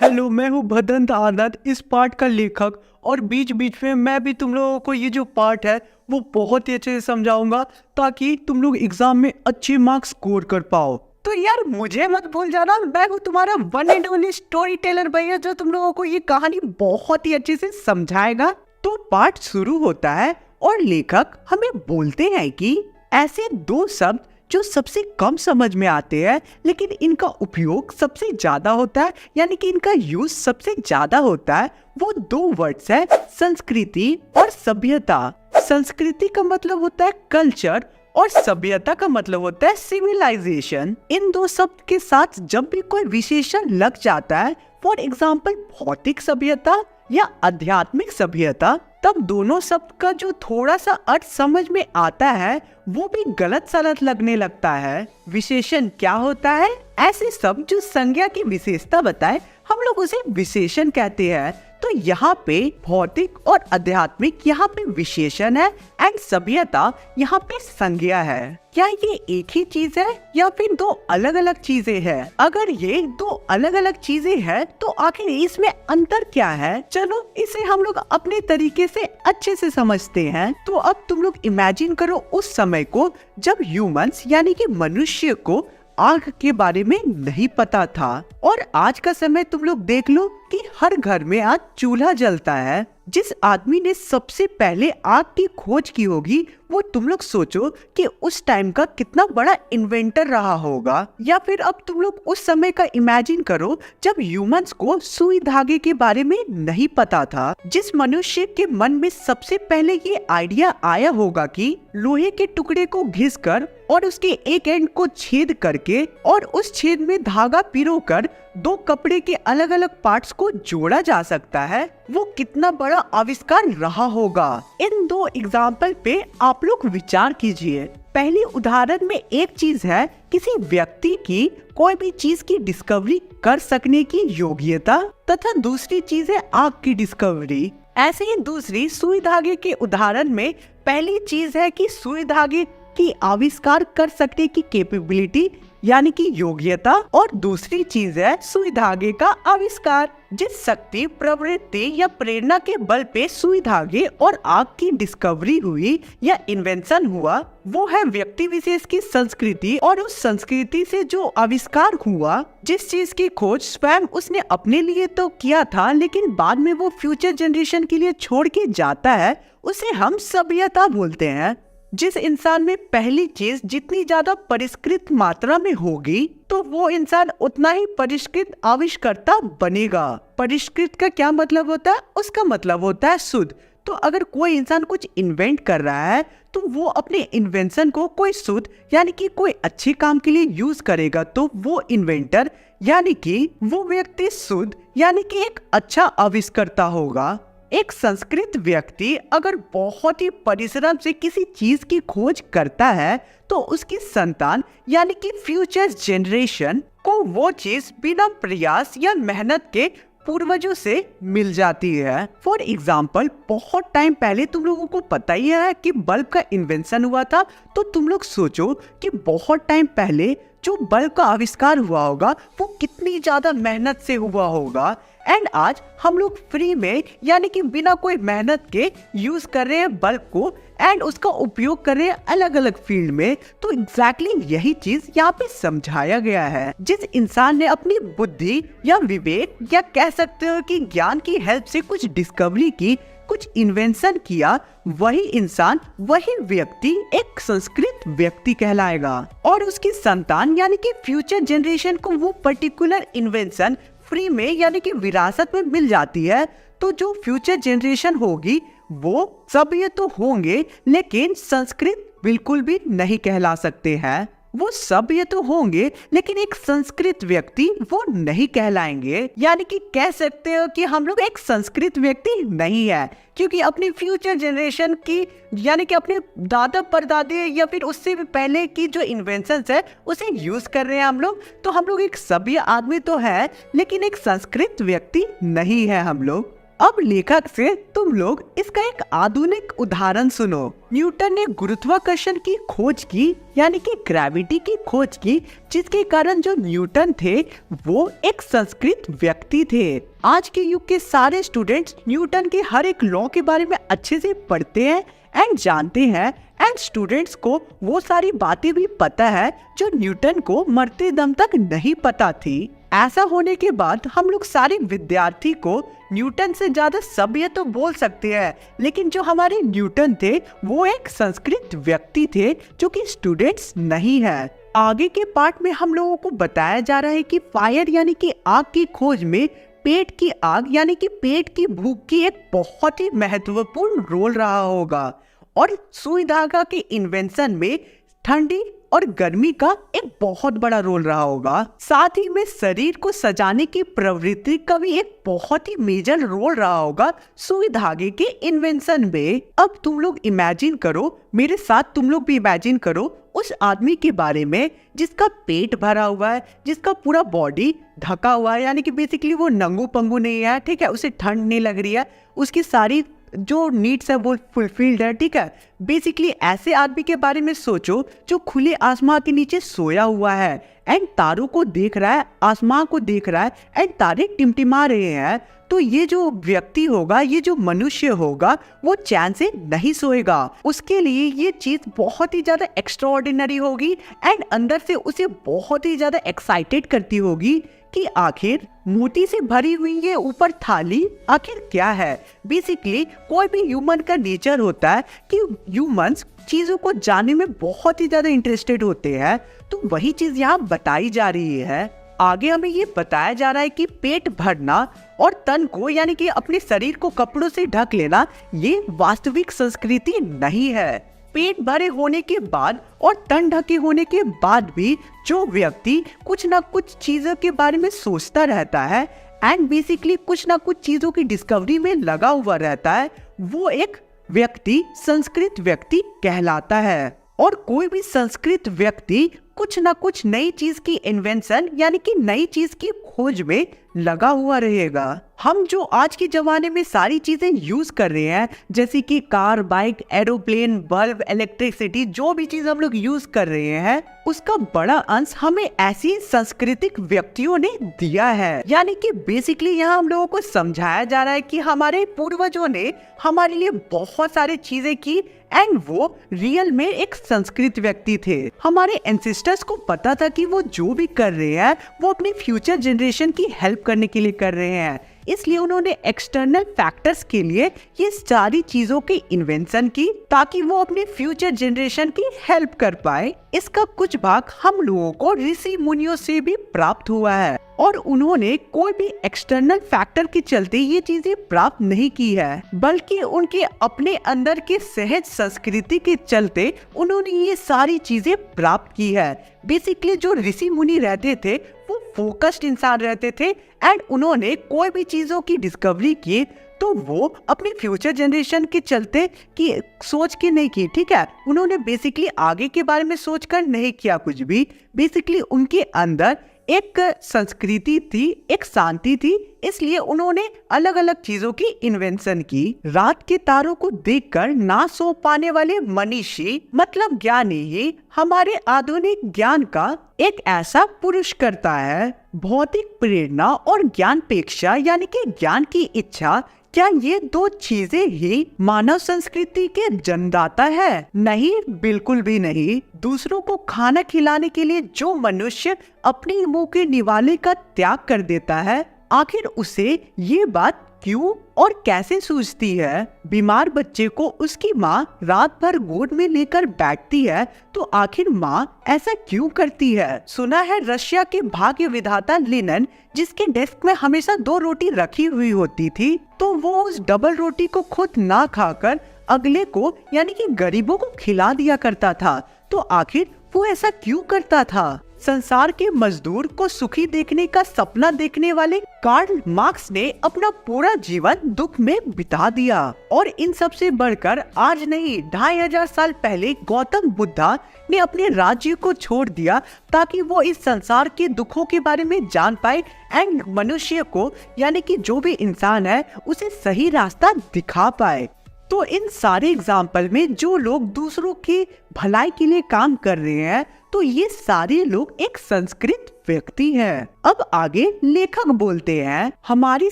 हेलो, मैं हूँ भदंत आनंद, इस पार्ट का लेखक, और बीच बीच में मैं भी तुम लोगों को ये जो पार्ट है वो बहुत ही अच्छे से समझाऊंगा ताकि तुम लोग एग्जाम में अच्छे मार्क्स स्कोर कर पाओ।
तो यार मुझे मत भूल जाना, मैं हूँ तुम्हारा one and only story teller भैया जो तुम लोगों को ये कहानी बहुत ही अच्छे से समझाएगा। तो पार्ट शुरू होता है और लेखक हमें बोलते हैं कि ऐसे 2 शब्द जो सबसे कम समझ में आते हैं लेकिन इनका उपयोग सबसे ज्यादा होता है, यानी कि इनका यूज सबसे ज्यादा होता है, वो 2 वर्ड्स है संस्कृति और सभ्यता। संस्कृति का मतलब होता है कल्चर और सभ्यता का मतलब होता है सिविलाइजेशन। इन 2 शब्द के साथ जब भी कोई विशेषण लग जाता है, फॉर एग्जाम्पल भौतिक सभ्यता या आध्यात्मिक सभ्यता, तब दोनों शब्द का जो थोड़ा सा अर्थ समझ में आता है वो भी गलत सलत लगने लगता है। विशेषण क्या होता है? ऐसे शब्द जो संज्ञा की विशेषता बताए हम लोग उसे विशेषण कहते हैं। तो यहाँ पे भौतिक और आध्यात्मिक यहाँ पे विशेषण है एंड सभ्यता यहाँ पे संज्ञा है। क्या ये एक ही चीज है या फिर 2 अलग अलग चीजें हैं? अगर ये 2 अलग अलग चीजें हैं तो आखिर इसमें अंतर क्या है? चलो इसे हम लोग अपने तरीके से अच्छे से समझते हैं। तो अब तुम लोग इमेजिन करो उस समय को जब ह्यूमंस यानी कि मनुष्य को आग के बारे में नहीं पता था, और आज का समय तुम लोग देख लो कि हर घर में आज चूल्हा जलता है। जिस आदमी ने सबसे पहले आग की खोज की होगी वो तुम लोग सोचो कि उस टाइम का कितना बड़ा इन्वेंटर रहा होगा। या फिर अब तुम लोग उस समय का इमेजिन करो जब ह्यूमंस को सुई धागे के बारे में नहीं पता था। जिस मनुष्य के मन में सबसे पहले ये आइडिया आया होगा कि लोहे के टुकड़े को घिसकर और उसके एक एंड को छेद करके और उस छेद में धागा पिरोकर 2 कपड़े के अलग अलग पार्ट्स को जोड़ा जा सकता है, वो कितना बड़ा आविष्कार रहा होगा। इन 2 एग्जाम्पल पे आप लोग विचार कीजिए। पहले उदाहरण में एक चीज है किसी व्यक्ति की कोई भी चीज की डिस्कवरी कर सकने की योग्यता, तथा दूसरी चीज है आग की डिस्कवरी। ऐसे ही दूसरी सुई धागे के उदाहरण में पहली चीज है कि सुई धागे की आविष्कार कर सकने की कैपेबिलिटी यानी कि योग्यता, और दूसरी चीज है सुई धागे का आविष्कार। जिस शक्ति, प्रवृत्ति या प्रेरणा के बल पे सुई धागे और आग की डिस्कवरी हुई या इन्वेंशन हुआ वो है व्यक्ति विशेष की संस्कृति, और उस संस्कृति से जो आविष्कार हुआ, जिस चीज की खोज स्वयं उसने अपने लिए तो किया था लेकिन बाद में वो फ्यूचर जनरेशन के लिए छोड़ के जाता है, उसे हम सभ्यता बोलते हैं।
जिस इंसान में पहली चीज जितनी ज्यादा परिष्कृत मात्रा में होगी तो वो इंसान उतना ही परिष्कृत आविष्कर्ता बनेगा। परिष्कृत का क्या मतलब होता है? उसका मतलब होता है शुद्ध। तो अगर कोई इंसान कुछ इन्वेंट कर रहा है तो वो अपने इन्वेंशन को कोई शुद्ध यानी कि कोई अच्छे काम के लिए यूज करेगा, तो वो इन्वेंटर यानी कि वो व्यक्ति शुद्ध यानी कि एक अच्छा आविष्कर्ता होगा। एक संस्कृत व्यक्ति अगर बहुत ही परिश्रम से किसी चीज की खोज करता है तो उसकी संतान यानी कि फ्यूचर जनरेशन को वो चीज बिना प्रयास या मेहनत के पूर्वजों से मिल जाती है। फॉर एग्जाम्पल, बहुत टाइम पहले तुम लोगों को पता ही है कि बल्ब का इन्वेंशन हुआ था, तो तुम लोग सोचो कि बहुत टाइम पहले जो बल्ब का आविष्कार हुआ होगा वो कितनी ज्यादा मेहनत से हुआ होगा। एंड आज हम लोग फ्री में यानी कि बिना कोई मेहनत के यूज कर रहे हैं बल्ब को एंड उसका उपयोग कर रहे हैं अलग अलग फील्ड में। तो एग्जैक्टली यही चीज यहाँ पे समझाया गया है। जिस इंसान ने अपनी बुद्धि या विवेक या कह सकते हो कि ज्ञान की हेल्प से कुछ डिस्कवरी की, कुछ इन्वेंशन किया, वही इंसान, वही व्यक्ति एक संस्कृत व्यक्ति कहलाएगा। और उसकी संतान यानी कि फ्यूचर जनरेशन को वो पर्टिकुलर इन्वेंशन फ्री में यानी कि विरासत में मिल जाती है। तो जो फ्यूचर जनरेशन होगी वो सब ये तो होंगे लेकिन संस्कृत बिल्कुल भी नहीं कहला सकते हैं। वो सब ये तो होंगे लेकिन एक संस्कृत व्यक्ति वो नहीं कहलाएंगे। यानी कि कह सकते हो कि हम लोग एक संस्कृत व्यक्ति नहीं है, क्योंकि अपनी फ्यूचर जनरेशन की यानी कि अपने दादा परदादे या फिर उससे भी पहले की जो इन्वेंशंस है उसे यूज कर रहे हैं हम लोग। तो हम लोग एक सभ्य आदमी तो है लेकिन एक संस्कृत व्यक्ति नहीं है हम लोग। अब लेखक से तुम लोग इसका एक आधुनिक उदाहरण सुनो। न्यूटन ने गुरुत्वाकर्षण की खोज की यानी कि ग्रेविटी की खोज की, जिसके कारण जो न्यूटन थे वो एक संस्कृत व्यक्ति थे। आज के युग के सारे स्टूडेंट्स न्यूटन के हर एक लॉ के बारे में अच्छे से पढ़ते हैं एंड जानते हैं एंड स्टूडेंट्स को वो सारी बातें भी पता है जो न्यूटन को मरते दम तक नहीं पता थी। ऐसा होने के बाद हम लोग सारे विद्यार्थी को न्यूटन से ज्यादा सभ्य तो बोल सकते हैं, लेकिन जो हमारे न्यूटन थे वो एक संस्कृत व्यक्ति थे जो कि स्टूडेंट्स नहीं है। आगे के पार्ट में हम लोगों को बताया जा रहा है कि फायर यानी कि आग की खोज में पेट की आग यानी कि पेट की भूख की एक बहुत ही महत्वपूर्ण रोल रहा होगा, और सुई धागा के इन्वेंशन में ठंडी और गर्मी का एक बहुत बड़ा रोल रहा होगा। साथ ही में शरीर को सजाने की प्रवृत्ति का भी एक बहुत ही मेजर रोल रहा होगा सुई धागे के इन्वेंशन में। अब तुम लोग इमेजिन करो, मेरे साथ तुम लोग भी इमेजिन करो उस आदमी के बारे में जिसका पेट भरा हुआ है, जिसका पूरा बॉडी ढका हुआ है, यानी कि बेसिकली वो नंगू पंगू नहीं है, ठीक है, उसे ठंड नहीं लग रही है, उसकी सारी जो नीड्स है वो फुलफिल्ड है, ठीक है। बेसिकली ऐसे आदमी के बारे में सोचो जो खुले आसमान के नीचे सोया हुआ है एंड तारों को देख रहा है, आसमान को देख रहा है एंड तारे टिमटिमा रहे हैं। तो ये जो व्यक्ति होगा, ये जो मनुष्य होगा वो चैन से नहीं सोएगा। उसके लिए ये चीज बहुत ही ज्यादा एक्स्ट्राऑर्डिनरी होगी एंड अंदर से उसे बहुत ही ज्यादा एक्साइटेड करती होगी कि आखिर मोती से भरी हुई ये ऊपर थाली आखिर क्या है। बेसिकली कोई भी ह्यूमन का नेचर होता है कि ह्यूमंस चीजों को जानने में बहुत ही ज्यादा इंटरेस्टेड होते हैं। तो वही चीज यहाँ बताई जा रही है। आगे हमें ये बताया जा रहा है कि पेट भरना और तन को यानी कि अपने शरीर को कपड़ों से ढक लेना ये वास्तविक संस्कृति नहीं है। पेट भरे होने के बाद और तन ढके होने के बाद भी जो व्यक्ति कुछ ना कुछ चीजों के बारे में सोचता रहता है एंड बेसिकली कुछ ना कुछ चीजों की डिस्कवरी में लगा हुआ रहता है, वो एक व्यक्ति संस्कृत व्यक्ति कहलाता है। और कोई भी संस्कृत व्यक्ति कुछ ना कुछ नई चीज की इन्वेंशन यानी कि नई चीज की खोज में लगा हुआ रहेगा। हम जो आज के जमाने में सारी चीजें यूज कर रहे हैं जैसे कि car, bike, aeroplane, bulb, electricity, जो भी चीज हम लोग यूज कर रहे हैं उसका बड़ा अंश हमें ऐसी सांस्कृतिक व्यक्तियों ने दिया है। यानी कि बेसिकली यहाँ हम लोगों को समझाया जा रहा है कि हमारे पूर्वजों ने हमारे लिए बहुत सारी चीजें की एंड वो रियल में एक संस्कृत व्यक्ति थे। हमारे एंसेस्टर्स को पता था कि वो जो भी कर रहे हैं वो अपने फ्यूचर जनरेशन की हेल्प करने के लिए कर रहे हैं।
इसलिए उन्होंने एक्सटर्नल फैक्टर्स के लिए ये सारी चीजों की इन्वेंशन की ताकि वो अपने फ्यूचर जनरेशन की हेल्प कर पाए। इसका कुछ भाग हम लोगों को ऋषि मुनियों से भी प्राप्त हुआ है और उन्होंने कोई भी एक्सटर्नल फैक्टर के चलते ये चीजें प्राप्त नहीं की है, बल्कि उनके अपने अंदर के सहज संस्कृति के चलते उन्होंने ये सारी चीजें प्राप्त की है। बेसिकली जो ऋषि मुनि रहते थे वो फोकस्ड इंसान रहते थे एंड उन्होंने कोई भी चीजों की डिस्कवरी की तो वो अपने फ्यूचर जनरेशन के चलते की सोच के नहीं की, ठीक है। उन्होंने बेसिकली आगे के बारे में सोचकर नहीं किया कुछ भी। बेसिकली उनके अंदर एक संस्कृति थी, एक शांति थी, इसलिए उन्होंने अलग अलग चीजों की इन्वेंशन की। रात के तारों को देखकर ना सो पाने वाले मनीषी मतलब ज्ञानी ही हमारे आधुनिक ज्ञान का एक ऐसा पुरुष करता है। भौतिक प्रेरणा और ज्ञानपेक्षा यानी कि ज्ञान की इच्छा, क्या ये दो चीजें ही मानव संस्कृति के जन्मदाता है? नहीं, बिल्कुल भी नहीं। दूसरों को खाना खिलाने के लिए जो मनुष्य अपने मुंह के निवाले का त्याग कर देता है, आखिर उसे ये बात क्यों और कैसे सूझती है? बीमार बच्चे को उसकी माँ रात भर गोद में लेकर बैठती है तो आखिर माँ ऐसा क्यों करती है? सुना है रशिया के भाग्य विधाता लेनिन, जिसके डेस्क में हमेशा 2 रोटी रखी हुई होती थी, तो वो उस डबल रोटी को खुद ना खाकर अगले को यानी कि गरीबों को खिला दिया करता था। तो आखिर वो ऐसा क्यों करता था? संसार के मजदूर को सुखी देखने का सपना देखने वाले कार्ल मार्क्स ने अपना पूरा जीवन दुख में बिता दिया। और इन सब से बढ़कर आज नहीं 2500 साल पहले गौतम बुद्धा ने अपने राज्य को छोड़ दिया ताकि वो इस संसार के दुखों के बारे में जान पाए एंड मनुष्य को यानी कि जो भी इंसान है उसे सही रास्ता दिखा पाए। तो इन सारे एग्जाम्पल में जो लोग दूसरों की भलाई के लिए काम कर रहे हैं, तो ये सारे लोग एक संस्कृत व्यक्ति हैं। अब आगे लेखक बोलते हैं, हमारी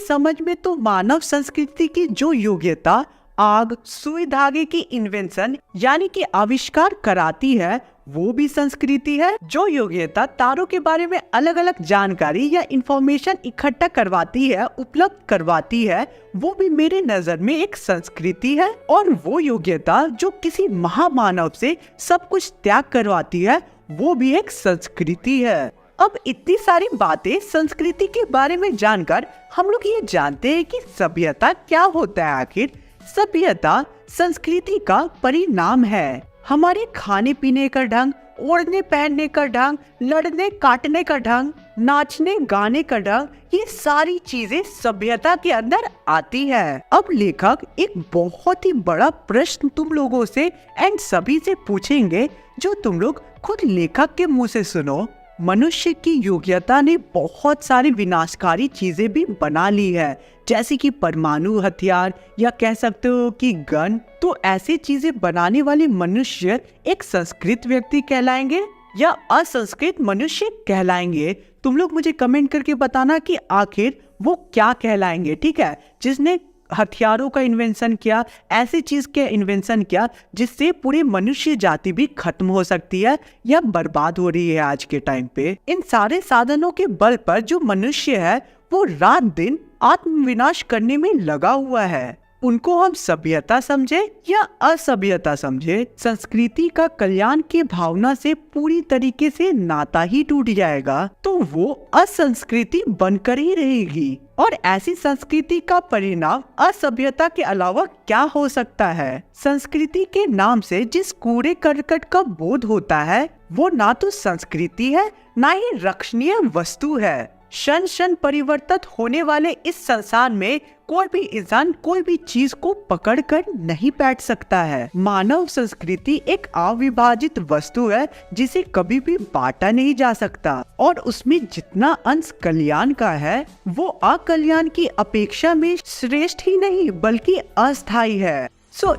समझ में तो मानव संस्कृति की जो योग्यता आग सुई धागे की इन्वेंशन यानी कि आविष्कार कराती है वो भी संस्कृति है। जो योग्यता तारों के बारे में अलग अलग जानकारी या इंफॉर्मेशन इकट्ठा करवाती है, उपलब्ध करवाती है, वो भी मेरे नजर में एक संस्कृति है। और वो योग्यता जो किसी महामानव से सब कुछ त्याग करवाती है वो भी एक संस्कृति है। अब इतनी सारी बातें संस्कृति के बारे में जानकर हम लोग ये जानते हैं कि सभ्यता क्या होता है। आखिर सभ्यता संस्कृति का परिणाम है। हमारे खाने पीने का ढंग, ओढ़ने पहनने का ढंग, लड़ने काटने का ढंग, नाचने गाने का ढंग, ये सारी चीजें सभ्यता के अंदर आती है। अब लेखक एक बहुत ही बड़ा प्रश्न तुम लोगों से एंड सभी से पूछेंगे जो तुम लोग खुद लेखक के मुंह से सुनो। मनुष्य की योग्यता ने बहुत सारी विनाशकारी चीजें भी बना ली है, जैसे कि परमाणु हथियार या कह सकते हो कि गन। तो ऐसी चीजें बनाने वाले मनुष्य एक संस्कृत व्यक्ति कहलाएंगे या असंस्कृत मनुष्य कहलाएंगे? तुम लोग मुझे कमेंट करके बताना कि आखिर वो क्या कहलाएंगे, ठीक है। जिसने हथियारों का इन्वेंशन किया, ऐसी चीज के इन्वेंशन किया जिससे पूरी मनुष्य जाति भी खत्म हो सकती है या बर्बाद हो रही है आज के टाइम पे। इन सारे साधनों के बल पर जो मनुष्य है वो रात दिन आत्मविनाश करने में लगा हुआ है। उनको हम सभ्यता समझे या असभ्यता समझे, संस्कृति का कल्याण की भावना से पूरी तरीके से नाता ही टूट जाएगा तो वो असंस्कृति बनकर ही रहेगी। और ऐसी संस्कृति का परिणाम असभ्यता के अलावा क्या हो सकता है? संस्कृति के नाम से जिस कूड़े करकट का बोध होता है वो ना तो संस्कृति है ना ही रक्षणीय वस्तु है। क्षण क्षण परिवर्तित होने वाले इस संसार में कोई भी इंसान कोई भी चीज को पकड़कर नहीं बैठ सकता है। मानव संस्कृति एक अविभाजित वस्तु है जिसे कभी भी बांटा नहीं जा सकता और उसमें जितना अंश कल्याण का है वो अकल्याण की अपेक्षा में श्रेष्ठ ही नहीं बल्कि अस्थायी है।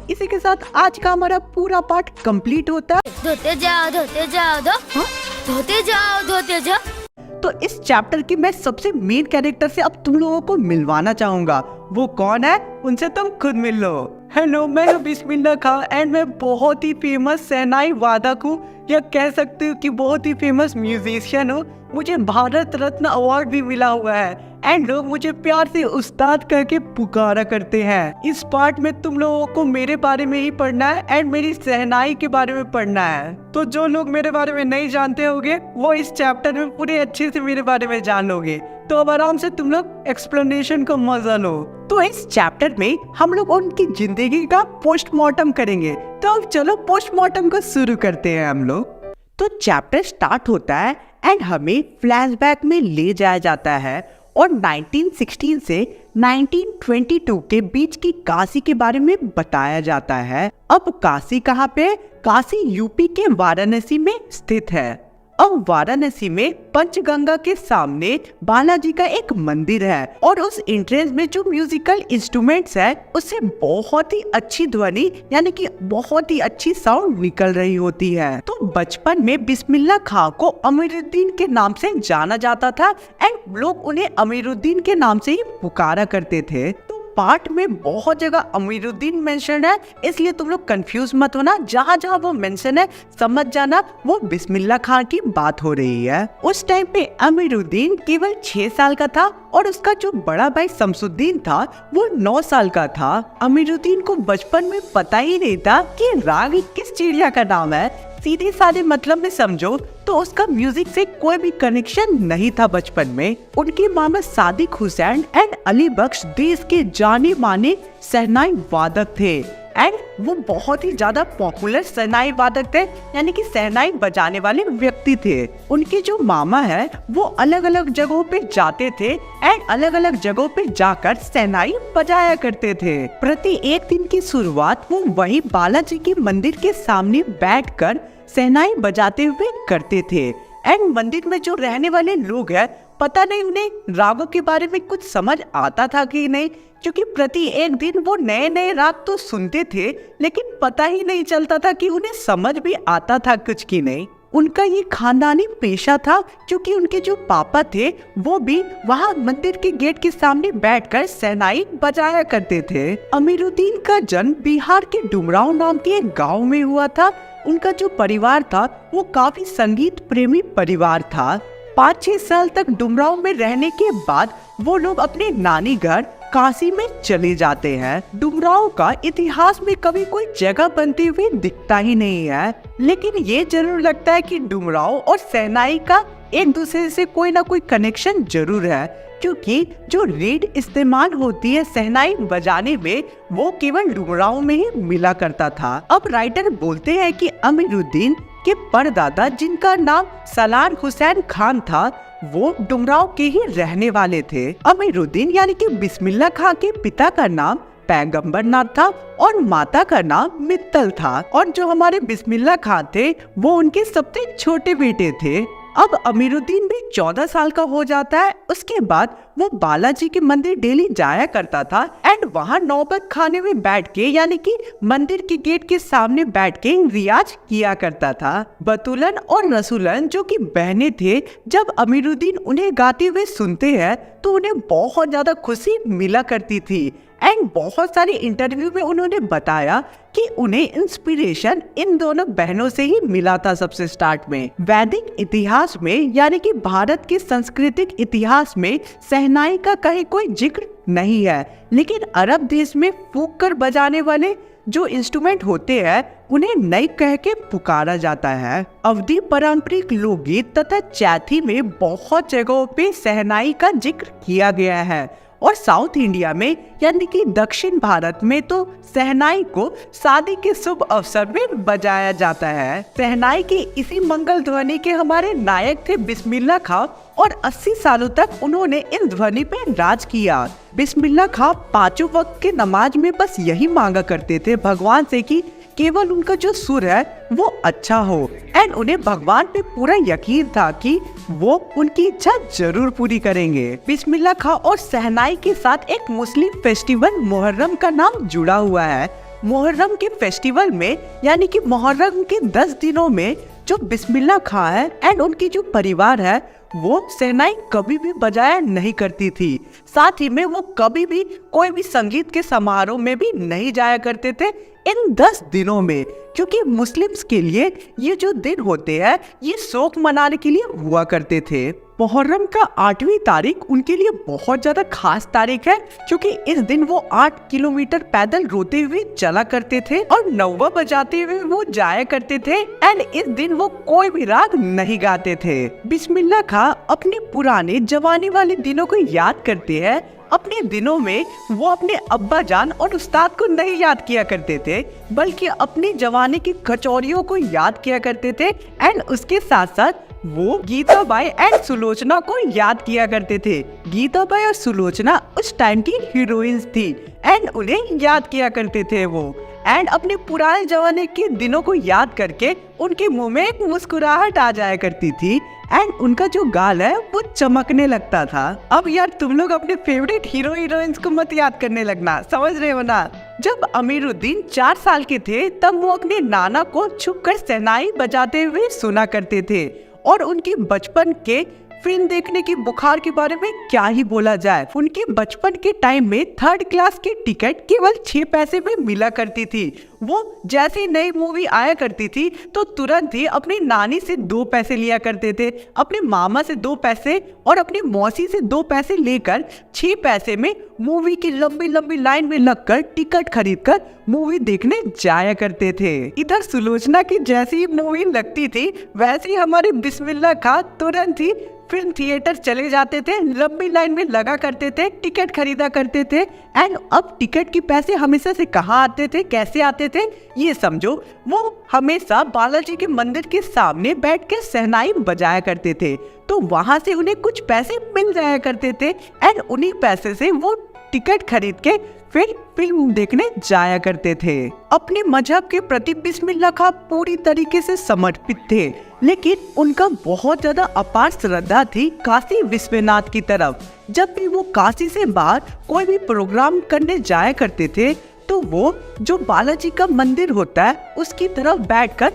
इसी के साथ आज का हमारा पूरा पार्ट कंप्लीट होता है।
धोते जाओ धोते जाओ धोते जाओ धोते जाओ।
तो इस चैप्टर की मैं सबसे मेन कैरेक्टर से अब तुम लोगों को मिलवाना चाहूंगा। वो कौन है उनसे तुम खुद मिल लो।
हेलो, मैं हूँ बिस्मिल्लाह खां एंड मैं बहुत ही फेमस शहनाई वादक हूँ, या कह सकते हो कि बहुत ही फेमस म्यूजिशियन हूँ। मुझे भारत रत्न अवार्ड भी मिला हुआ है एंड लोग मुझे प्यार से उस्ताद करके पुकारा करते हैं। इस पार्ट में तुम लोगों को मेरे बारे में ही पढ़ना है एंड मेरी शहनाई के बारे में पढ़ना है। तो जो लोग मेरे बारे में नहीं जानते होंगे वो इस चैप्टर में पूरे अच्छे से मेरे बारे में जान लोगे। तो अब आराम से तुम लोग एक्सप्लेनेशन का मजा लो। तो इस चैप्टर में हम लोग उनकी जिंदगी का पोस्टमार्टम करेंगे। तो अब चलो पोस्टमार्टम को शुरू करते हैं हम लोग। तो चैप्टर स्टार्ट होता है एंड हमें फ्लैशबैक में ले जाया जाता है और 1916 से 1922 के बीच की काशी के बारे में बताया जाता है। अब काशी कहाँ पे? काशी यूपी के वाराणसी में स्थित है। अब वाराणसी में पंचगंगा के सामने बालाजी का एक मंदिर है और उस एंट्रेंस में जो म्यूजिकल इंस्ट्रूमेंट्स है उससे बहुत ही अच्छी ध्वनि यानी कि बहुत ही अच्छी साउंड निकल रही होती है। तो बचपन में बिस्मिल्लाह खां को अमीरुद्दीन के नाम से जाना जाता था एंड लोग उन्हें अमीरुद्दीन के नाम से ही पुकारा करते थे। पार्ट में बहुत जगह अमीरुद्दीन मेंशन है, इसलिए तुम लोग कंफ्यूज मत होना। जहाँ जहाँ वो मेंशन है समझ जाना वो बिस्मिल्लाह खां की बात हो रही है। उस टाइम पे अमीरुद्दीन केवल 6 साल का था और उसका जो बड़ा भाई शमसुद्दीन था वो 9 साल का था। अमीरुद्दीन को बचपन में पता ही नहीं था कि राग किस चिड़िया का नाम है। सीधे साधे मतलब में समझो तो उसका म्यूजिक से कोई भी कनेक्शन नहीं था बचपन में। उनके मामा सादिक हुसैन एंड अली बख्श देश के जाने माने शहनाई वादक थे एंड वो बहुत ही ज्यादा पॉपुलर शहनाई वादक थे, यानी कि शहनाई बजाने वाले व्यक्ति थे। उनके जो मामा है वो अलग अलग जगहों पे जाते थे एंड अलग अलग जगहों पे जाकर शहनाई बजाया करते थे। प्रति एक दिन की शुरुआत वो वही बालाजी के मंदिर के सामने बैठकर शहनाई बजाते हुए करते थे एंड मंदिर में जो रहने वाले लोग हैं पता नहीं उन्हें रागों के बारे में कुछ समझ आता था कि नहीं, क्योंकि प्रति एक दिन वो नए नए राग तो सुनते थे लेकिन पता ही नहीं चलता था कि उन्हें समझ भी आता था कुछ की नहीं। उनका ये खानदानी पेशा था क्योंकि उनके जो पापा थे वो भी वहाँ मंदिर के गेट के सामने बैठकर शहनाई बजाया करते थे। अमीरुद्दीन का जन्म बिहार के डुमराव नाम के एक गाँव में हुआ था। उनका जो परिवार था वो काफी संगीत प्रेमी परिवार था। 5-6 साल तक डुमराव में रहने के बाद वो लोग अपने नानी घर काशी में चले जाते हैं। डुमराव का इतिहास में कभी कोई जगह बनती हुई दिखता ही नहीं है, लेकिन ये जरूर लगता है कि डुमराव और शहनाई का एक दूसरे से कोई ना कोई कनेक्शन जरूर है, क्योंकि जो रीड इस्तेमाल होती है शहनाई बजाने में वो केवल डुमराव में ही मिला करता था। अब राइटर बोलते हैं कि अमीरुद्दीन के परदादा जिनका नाम सलार हुसैन खान था वो डुमराव के ही रहने वाले थे। अमीरुद्दीन यानी कि बिस्मिल्लाह खां के पिता का नाम पैगंबर नाथ था और माता का नाम मित्तल था और जो हमारे बिस्मिल्लाह खां थे वो उनके सबसे छोटे बेटे थे। अब अमीरुद्दीन भी 14 साल का हो जाता है। उसके बाद वो बालाजी के मंदिर डेली जाया करता था एंड वहाँ नौबत खाने में बैठ के यानी कि मंदिर के गेट के सामने बैठ के रियाज किया करता था। बतुलन और रसूलन जो कि बहनें थे, जब अमीरुद्दीन उन्हें गाते हुए सुनते हैं तो उन्हें बहुत ज्यादा खुशी मिला करती थी एंड बहुत सारे इंटरव्यू में उन्होंने बताया कि उन्हें इंस्पिरेशन इन दोनों बहनों से ही मिला था। सबसे स्टार्ट में वैदिक इतिहास में यानी कि भारत के सांस्कृतिक इतिहास में शहनाई का कहीं कोई जिक्र नहीं है, लेकिन अरब देश में फूंक कर बजाने वाले जो इंस्ट्रूमेंट होते हैं उन्हें नई कह के पुकारा जाता है। अवधी पारंपरिक लोकगीत तथा चैथी में बहुत जगहों पे शहनाई का जिक्र किया गया है और साउथ इंडिया में यानी कि दक्षिण भारत में तो शहनाई को शादी के शुभ अवसर में बजाया जाता है। शहनाई की इसी मंगल ध्वनि के हमारे नायक थे बिस्मिल्लाह खां और 80 सालों तक उन्होंने इस ध्वनि पे राज किया। बिस्मिल्लाह खां 5 वक्त के नमाज में बस यही मांगा करते थे भगवान से कि केवल उनका जो सुर है वो अच्छा हो एंड उन्हें भगवान पे पूरा यकीन था कि वो उनकी इच्छा जरूर पूरी करेंगे। बिस्मिल्लाह खां और शहनाई के साथ एक मुस्लिम फेस्टिवल मुहर्रम का नाम जुड़ा हुआ है। मुहर्रम के फेस्टिवल में यानी कि मुहर्रम के 10 दिनों में जो बिस्मिल्लाह खां है एंड उनकी जो परिवार है वो शहनाई कभी भी बजाया नहीं करती थी। साथ ही में वो कभी भी कोई भी संगीत के समारोह में भी नहीं जाया करते थे इन 10 दिनों में, क्योंकि मुस्लिम्स के लिए ये जो दिन होते हैं ये शोक मनाने के लिए हुआ करते थे। मुहर्रम का 8वीं तारीख उनके लिए बहुत ज्यादा खास तारीख है, क्योंकि इस दिन वो 8 किलोमीटर पैदल रोते हुए चला करते थे और नौवा बजाते हुए वो जाया करते थे एंड इस दिन वो कोई भी राग नहीं गाते थे। बिस्मिल्लाह खां अपने पुराने जवानी वाले दिनों को याद करते हैं। अपने दिनों में वो अपने अब्बा जान और उस्ताद को नहीं याद किया करते थे, बल्कि अपनी जवानी की कचौरियों को याद किया करते थे एंड उसके साथ साथ वो गीताबाई एंड सुलोचना को याद किया करते थे। गीताबाई और सुलोचना उस टाइम की हीरोइंस थी एंड उन्हें याद किया करते थे वो एंड अपने पुराने जमाने के दिनों को याद करके उनके मुंह में एक मुस्कुराहट आ जाया करती थी एंड उनका जो गाल है वो चमकने लगता था। अब यार तुम लोग अपने फेवरेट हीरो हीरोइंस को मत याद करने लगना, समझ रहे हो ना। जब अमीरुद्दीन 4 साल के थे तब वो अपने नाना को छुपकर शहनाई बजाते हुए सुना करते थे और उनकी बचपन के फिल्म देखने की बुखार के बारे में क्या ही बोला जाए। उनके बचपन के टाइम में 3rd क्लास की टिकट केवल 6 पैसे में मिला करती थी। वो जैसे ही नई मूवी आया करती थी तो तुरंत ही अपनी नानी से 2 पैसे लिया करते थे, अपने मामा से 2 पैसे और अपनी मौसी से 2 पैसे लेकर 6 पैसे में मूवी की लंबी लंबी लाइन में लगकर टिकट खरीदकर मूवी देखने जाया करते थे। इधर सुलोचना की जैसी ही मूवी लगती थी वैसे ही हमारे बिस्मिल्लाह खां तुरंत ही फिल्म थिएटर चले जाते थे, लंबी लाइन में लगा करते थे, टिकट खरीदा करते थे एंड अब टिकट के पैसे हमेशा से कहाँ आते थे, कैसे आते थे ये समझो। वो हमेशा बालाजी के मंदिर के सामने बैठ के शहनाई बजाया करते थे, तो वहां से उन्हें कुछ पैसे मिल जाया करते थे एंड उन्हीं पैसे से वो टिकट खरीद के फिर फिल्म देखने जाया करते थे। अपने मजहब के प्रति बिस्मिल्लाह खां पूरी तरीके से समर्पित थे, लेकिन उनका बहुत ज्यादा अपार श्रद्धा थी काशी विश्वनाथ की तरफ। जब भी वो काशी से बाहर कोई भी प्रोग्राम करने जाया करते थे तो वो जो बालाजी का मंदिर होता है उसकी तरफ बैठकर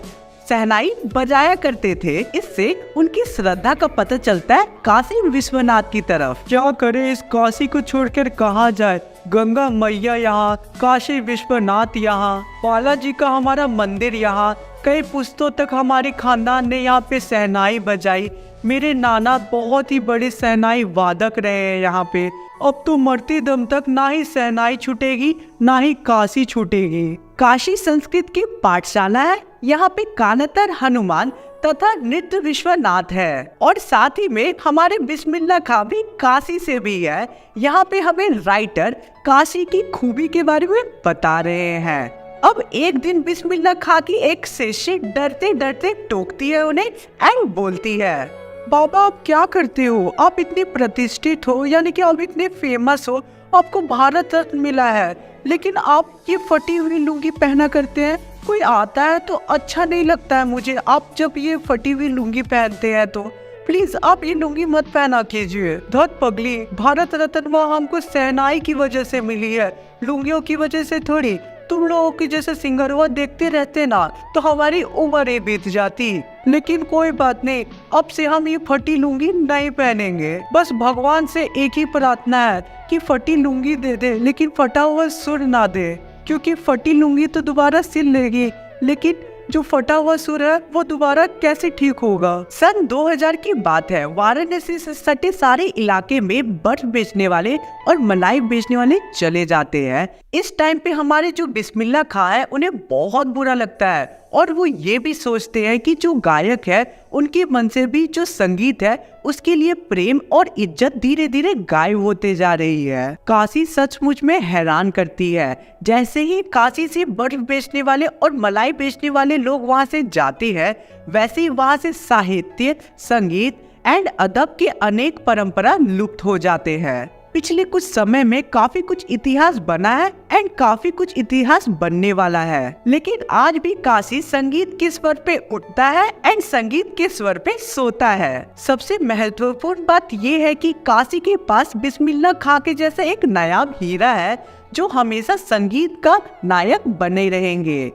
शहनाई बजाया करते थे। इससे उनकी श्रद्धा का पता चलता है काशी विश्वनाथ की तरफ। क्या करे, इस काशी को छोड़कर कहाँ जाए, गंगा मैया यहाँ, काशी विश्वनाथ यहाँ, बालाजी का हमारा मंदिर यहाँ, कई पुश्तों तक हमारे खानदान ने यहाँ पे शहनाई बजाई। मेरे नाना बहुत ही बड़े शहनाई वादक रहे हैं यहाँ पे। अब तो मरते दम तक ना ही शहनाई छूटेगी ना ही काशी छूटेगी। काशी संस्कृत की पाठशाला है, यहाँ पे कानतर हनुमान तथा नृत्य विश्वनाथ है और साथ ही में हमारे बिस्मिल्लाह खां भी काशी से भी है। यहाँ पे हमें राइटर काशी की खूबी के बारे में बता रहे हैं। अब एक दिन बिस्मिल्लाह खां की एक शिष्य डरते डरते टोकती है उन्हें एंड बोलती है, बाबा आप क्या करते हो, आप इतने प्रतिष्ठित हो, यानी कि आप इतने फेमस हो, आपको भारत रत्न मिला है, लेकिन आप ये फटी हुई लुंगी पहना करते हैं। कोई आता है तो अच्छा नहीं लगता है मुझे, आप जब ये फटी हुई लुंगी पहनते हैं तो प्लीज आप ये लुंगी मत पहना कीजिए। धत पगली, भारत रत्न हमको शहनाई की वजह से मिली है, लुंगियों की वजह से थोड़ी। तुम लोगों की जैसे सिंगरवा देखते रहते ना तो हमारी उम्र ही बीत जाती। लेकिन कोई बात नहीं, अब से हम ये फटी लुंगी नहीं पहनेंगे। बस भगवान से एक ही प्रार्थना है कि फटी लुंगी दे दे लेकिन फटा हुआ सुर ना दे, क्योंकि फटी लुंगी तो दोबारा सिल लेगी लेकिन जो फटा हुआ सुर है वो दोबारा कैसे ठीक होगा। सन 2000 की बात है, वाराणसी से सटे सारे इलाके में बर्फ बेचने वाले और मलाई बेचने वाले चले जाते हैं। इस टाइम पे हमारे जो बिस्मिल्लाह खां है उन्हें बहुत बुरा लगता है और वो ये भी सोचते हैं कि जो गायक है उनके मन से भी जो संगीत है उसके लिए प्रेम और इज्जत धीरे धीरे गायब होते जा रही है। काशी सचमुच में हैरान करती है। जैसे ही काशी से बर्फ बेचने वाले और मलाई बेचने वाले लोग वहां से जाते हैं वैसे ही वहां से साहित्य, संगीत एंड अदब के अनेक परंपरा लुप्त हो जाते हैं। पिछले कुछ समय में काफी कुछ इतिहास बना है एंड काफी कुछ इतिहास बनने वाला है, लेकिन आज भी काशी संगीत के स्वर पे उठता है एंड संगीत के स्वर पे सोता है। सबसे महत्वपूर्ण बात ये है कि काशी के पास बिस्मिल्लाह खां के जैसा एक नायाब हीरा है जो हमेशा संगीत का नायक बने रहेंगे।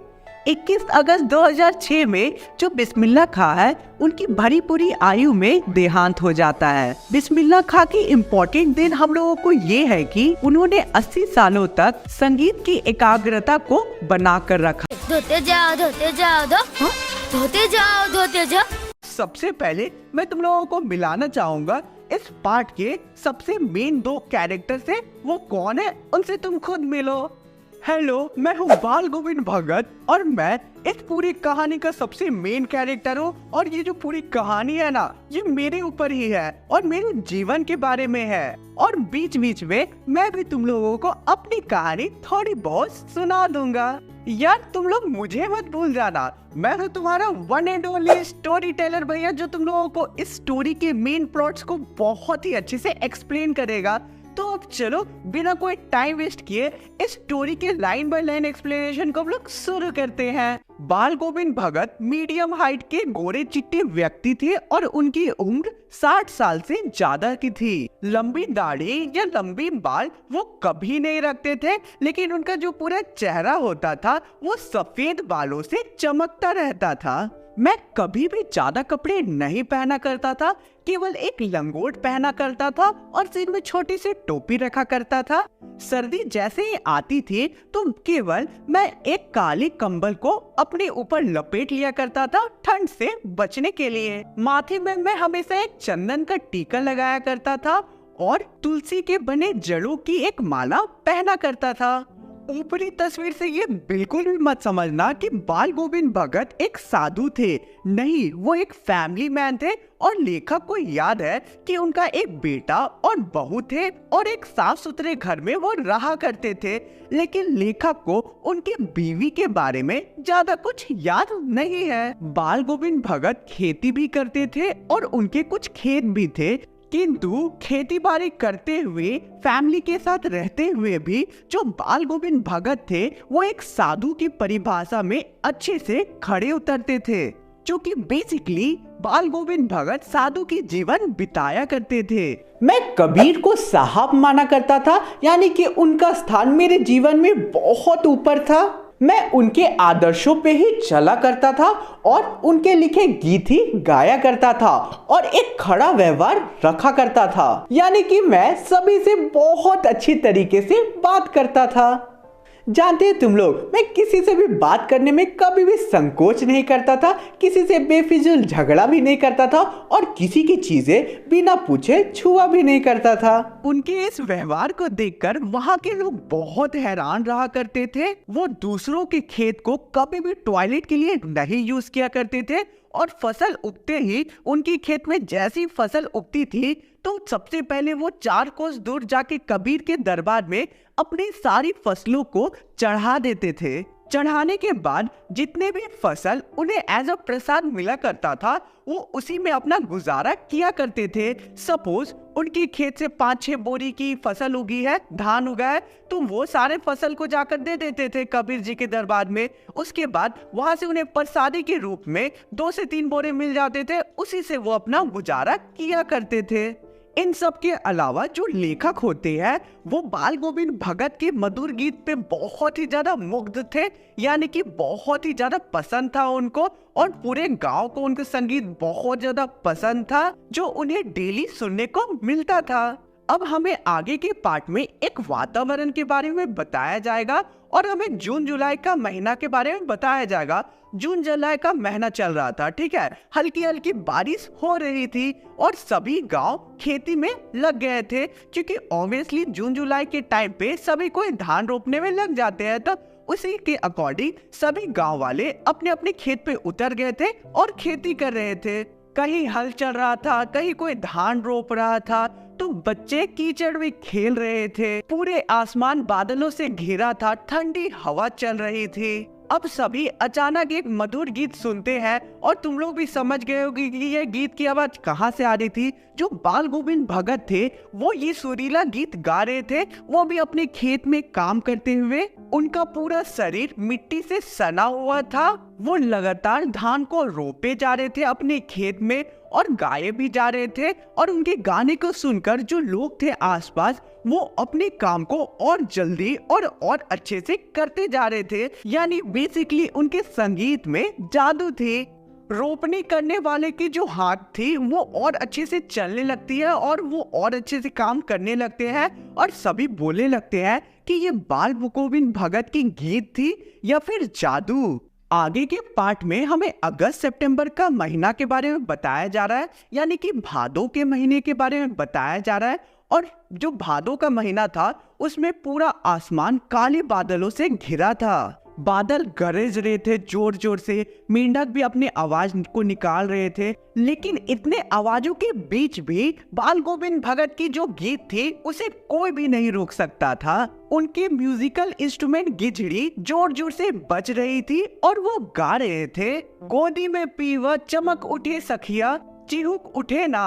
21 अगस्त 2006 में जो बिस्मिल्लाह खां है उनकी भरी पूरी आयु में देहांत हो जाता है। बिस्मिल्लाह खां की इम्पोर्टेंट दिन हम लोगों को ये है कि उन्होंने 80 सालों तक संगीत की एकाग्रता को बना कर रखा।
धोते जाओ धोते जाओ धोते जाओ धोते जाओ।
सबसे पहले मैं तुम लोगों को मिलाना चाहूंगा इस पार्ट के सबसे मेन 2 कैरेक्टर से। वो कौन है उनसे तुम खुद मिलो। हेलो, मैं हूँ बाल गोविंद भगत और मैं इस पूरी कहानी का सबसे मेन कैरेक्टर हूँ। और ये जो पूरी कहानी है ना, ये मेरे ऊपर ही है और मेरे जीवन के बारे में है। और बीच बीच में मैं भी तुम लोगों को अपनी कहानी थोड़ी बहुत सुना दूंगा। यार तुम लोग मुझे मत भूल जाना, मैं हूँ तुम्हारा one and only story teller भैया, जो तुम लोगों को इस स्टोरी के मेन प्लॉट्स को बहुत ही अच्छे से एक्सप्लेन करेगा। तो अब चलो बिना कोई टाइम वेस्ट किए इस स्टोरी के लाइन बाय लाइन एक्सप्लेनेशन को हम लोग शुरू करते हैं। बाल गोविंद भगत मीडियम हाइट के गोरे चिट्टे व्यक्ति थे और उनकी उम्र 60 साल से ज्यादा की थी। लंबी दाढ़ी या लंबी बाल वो कभी नहीं रखते थे, लेकिन उनका जो पूरा चेहरा होता था वो सफेद बालों से चमकता रहता था। मैं कभी भी ज्यादा कपड़े नहीं पहना करता था, केवल एक लंगोट पहना करता था और सिर में छोटी सी टोपी रखा करता था। सर्दी जैसे ही आती थी तो केवल मैं एक काली कंबल को अपने ऊपर लपेट लिया करता था ठंड से बचने के लिए। माथे में मैं हमेशा एक चंदन का टीका लगाया करता था और तुलसी के बने जड़ों की एक माला पहना करता था। ऊपरी तस्वीर से ये बिल्कुल भी मत समझना कि बाल गोविंद भगत एक साधु थे। नहीं, वो एक फैमिली मैन थे और लेखक को याद है कि उनका एक बेटा और बहू थे और एक साफ सुथरे घर में वो रहा करते थे। लेकिन लेखक को उनकी बीवी के बारे में ज्यादा कुछ याद नहीं है। बाल गोविंद भगत खेती भी करते थे और उनके कुछ खेत भी थे, किंतु खेती बाड़ी करते हुए फैमिली के साथ रहते हुए भी जो बाल गोविंद भगत थे वो एक साधु की परिभाषा में अच्छे से खड़े उतरते थे, जो कि बेसिकली बाल गोविंद भगत साधु की जीवन बिताया करते थे।
मैं कबीर को साहब माना करता था, यानी कि उनका स्थान मेरे जीवन में बहुत ऊपर था। मैं उनके आदर्शों पे ही चला करता था और उनके लिखे गीत ही गाया करता था और एक खड़ा व्यवहार रखा करता था, यानी कि मैं सभी से बहुत अच्छी तरीके से बात करता था। जानते हैं तुम लोग, मैं किसी से भी बात करने में कभी भी संकोच नहीं करता था, किसी से बेफिजूल झगड़ा भी नहीं करता था और किसी की चीजें बिना पूछे छुआ भी नहीं करता था।
उनके इस व्यवहार को देखकर वहाँ के लोग बहुत हैरान रहा करते थे। वो दूसरों के खेत को कभी भी टॉयलेट के लिए नहीं यूज किया करते थे और फसल उगते ही उनकी खेत में जैसी फसल उगती थी तो सबसे पहले वो 4 कोस दूर जाके कबीर के दरबार में अपनी सारी फसलों को चढ़ा देते थे। चढ़ाने के बाद जितने भी फसल उन्हें एज अ प्रसाद मिला करता था वो उसी में अपना गुजारा किया करते थे। सपोज उनकी खेत से 5-6 बोरी की फसल उगी है, धान उगा है, तो वो सारे फसल को जाकर दे देते थे कबीर जी के दरबार में। उसके बाद वहां से उन्हें प्रसादी के रूप में 2 से 3 बोरे मिल जाते थे, उसी से वो अपना गुजारा किया करते थे। इन सब के अलावा जो लेखक होते हैं वो बाल गोविंद भगत के मधुर गीत पे बहुत ही ज्यादा मुग्ध थे, यानी कि बहुत ही ज्यादा पसंद था उनको और पूरे गांव को उनका संगीत बहुत ज्यादा पसंद था, जो उन्हें डेली सुनने को मिलता था। अब हमें आगे के पार्ट में एक वातावरण के बारे में बताया जाएगा और हमें जून जुलाई का महीना के बारे में बताया जाएगा। जून जुलाई का महीना चल रहा था, ठीक है, हल्की हल्की बारिश हो रही थी और सभी गांव खेती में लग गए थे, क्योंकि ऑब्वियसली जून जुलाई के टाइम पे सभी कोई धान रोपने में लग जाते हैं। तो उसी के अकॉर्डिंग सभी गांव वाले अपने अपने खेत पे उतर गए थे और खेती कर रहे थे। कहीं हल चल रहा था, कहीं कोई धान रोप रहा था, तो बच्चे कीचड़ में खेल रहे थे। पूरे आसमान बादलों से घिरा था, ठंडी हवा चल रही थी। अब सभी अचानक एक मधुर गीत सुनते हैं और तुम लोग भी समझ गए होगी कि ये गीत की आवाज कहाँ से आ रही थी। जो बाल गोविंद भगत थे वो ये सुरीला गीत गा रहे थे, वो भी अपने खेत में काम करते हुए। उनका पूरा शरीर मिट्टी से सना हुआ था। वो लगातार धान को रोपे जा रहे थे अपने खेत में और गाए भी जा रहे थे, और उनके गाने को सुनकर जो लोग थे आसपास वो अपने काम को और जल्दी और अच्छे से करते जा रहे थे। यानी बेसिकली उनके संगीत में जादू थी। रोपनी करने वाले की जो हाथ थी वो और अच्छे से चलने लगती है और वो और अच्छे से काम करने लगते हैं, और सभी बोलने लगते हैं कि ये बाल गोविंद भगत की गीत थी या फिर जादू। आगे के पार्ट में हमें अगस्त सितंबर का महीना के बारे में बताया जा रहा है, यानी कि भादों के महीने के बारे में बताया जा रहा है। और जो भादों का महीना था उसमें पूरा आसमान काले बादलों से घिरा था। बादल गरज रहे थे जोर जोर से, मेंढक भी अपनी आवाज को निकाल रहे थे, लेकिन इतने आवाजों के बीच भी बाल गोविंद भगत की जो गीत थी उसे कोई भी नहीं रोक सकता था। उनके म्यूजिकल इंस्ट्रूमेंट गिजड़ी जोर जोर से बज रही थी और वो गा रहे थे, गोदी में पीवा चमक उठे सखिया चिहुक उठे ना।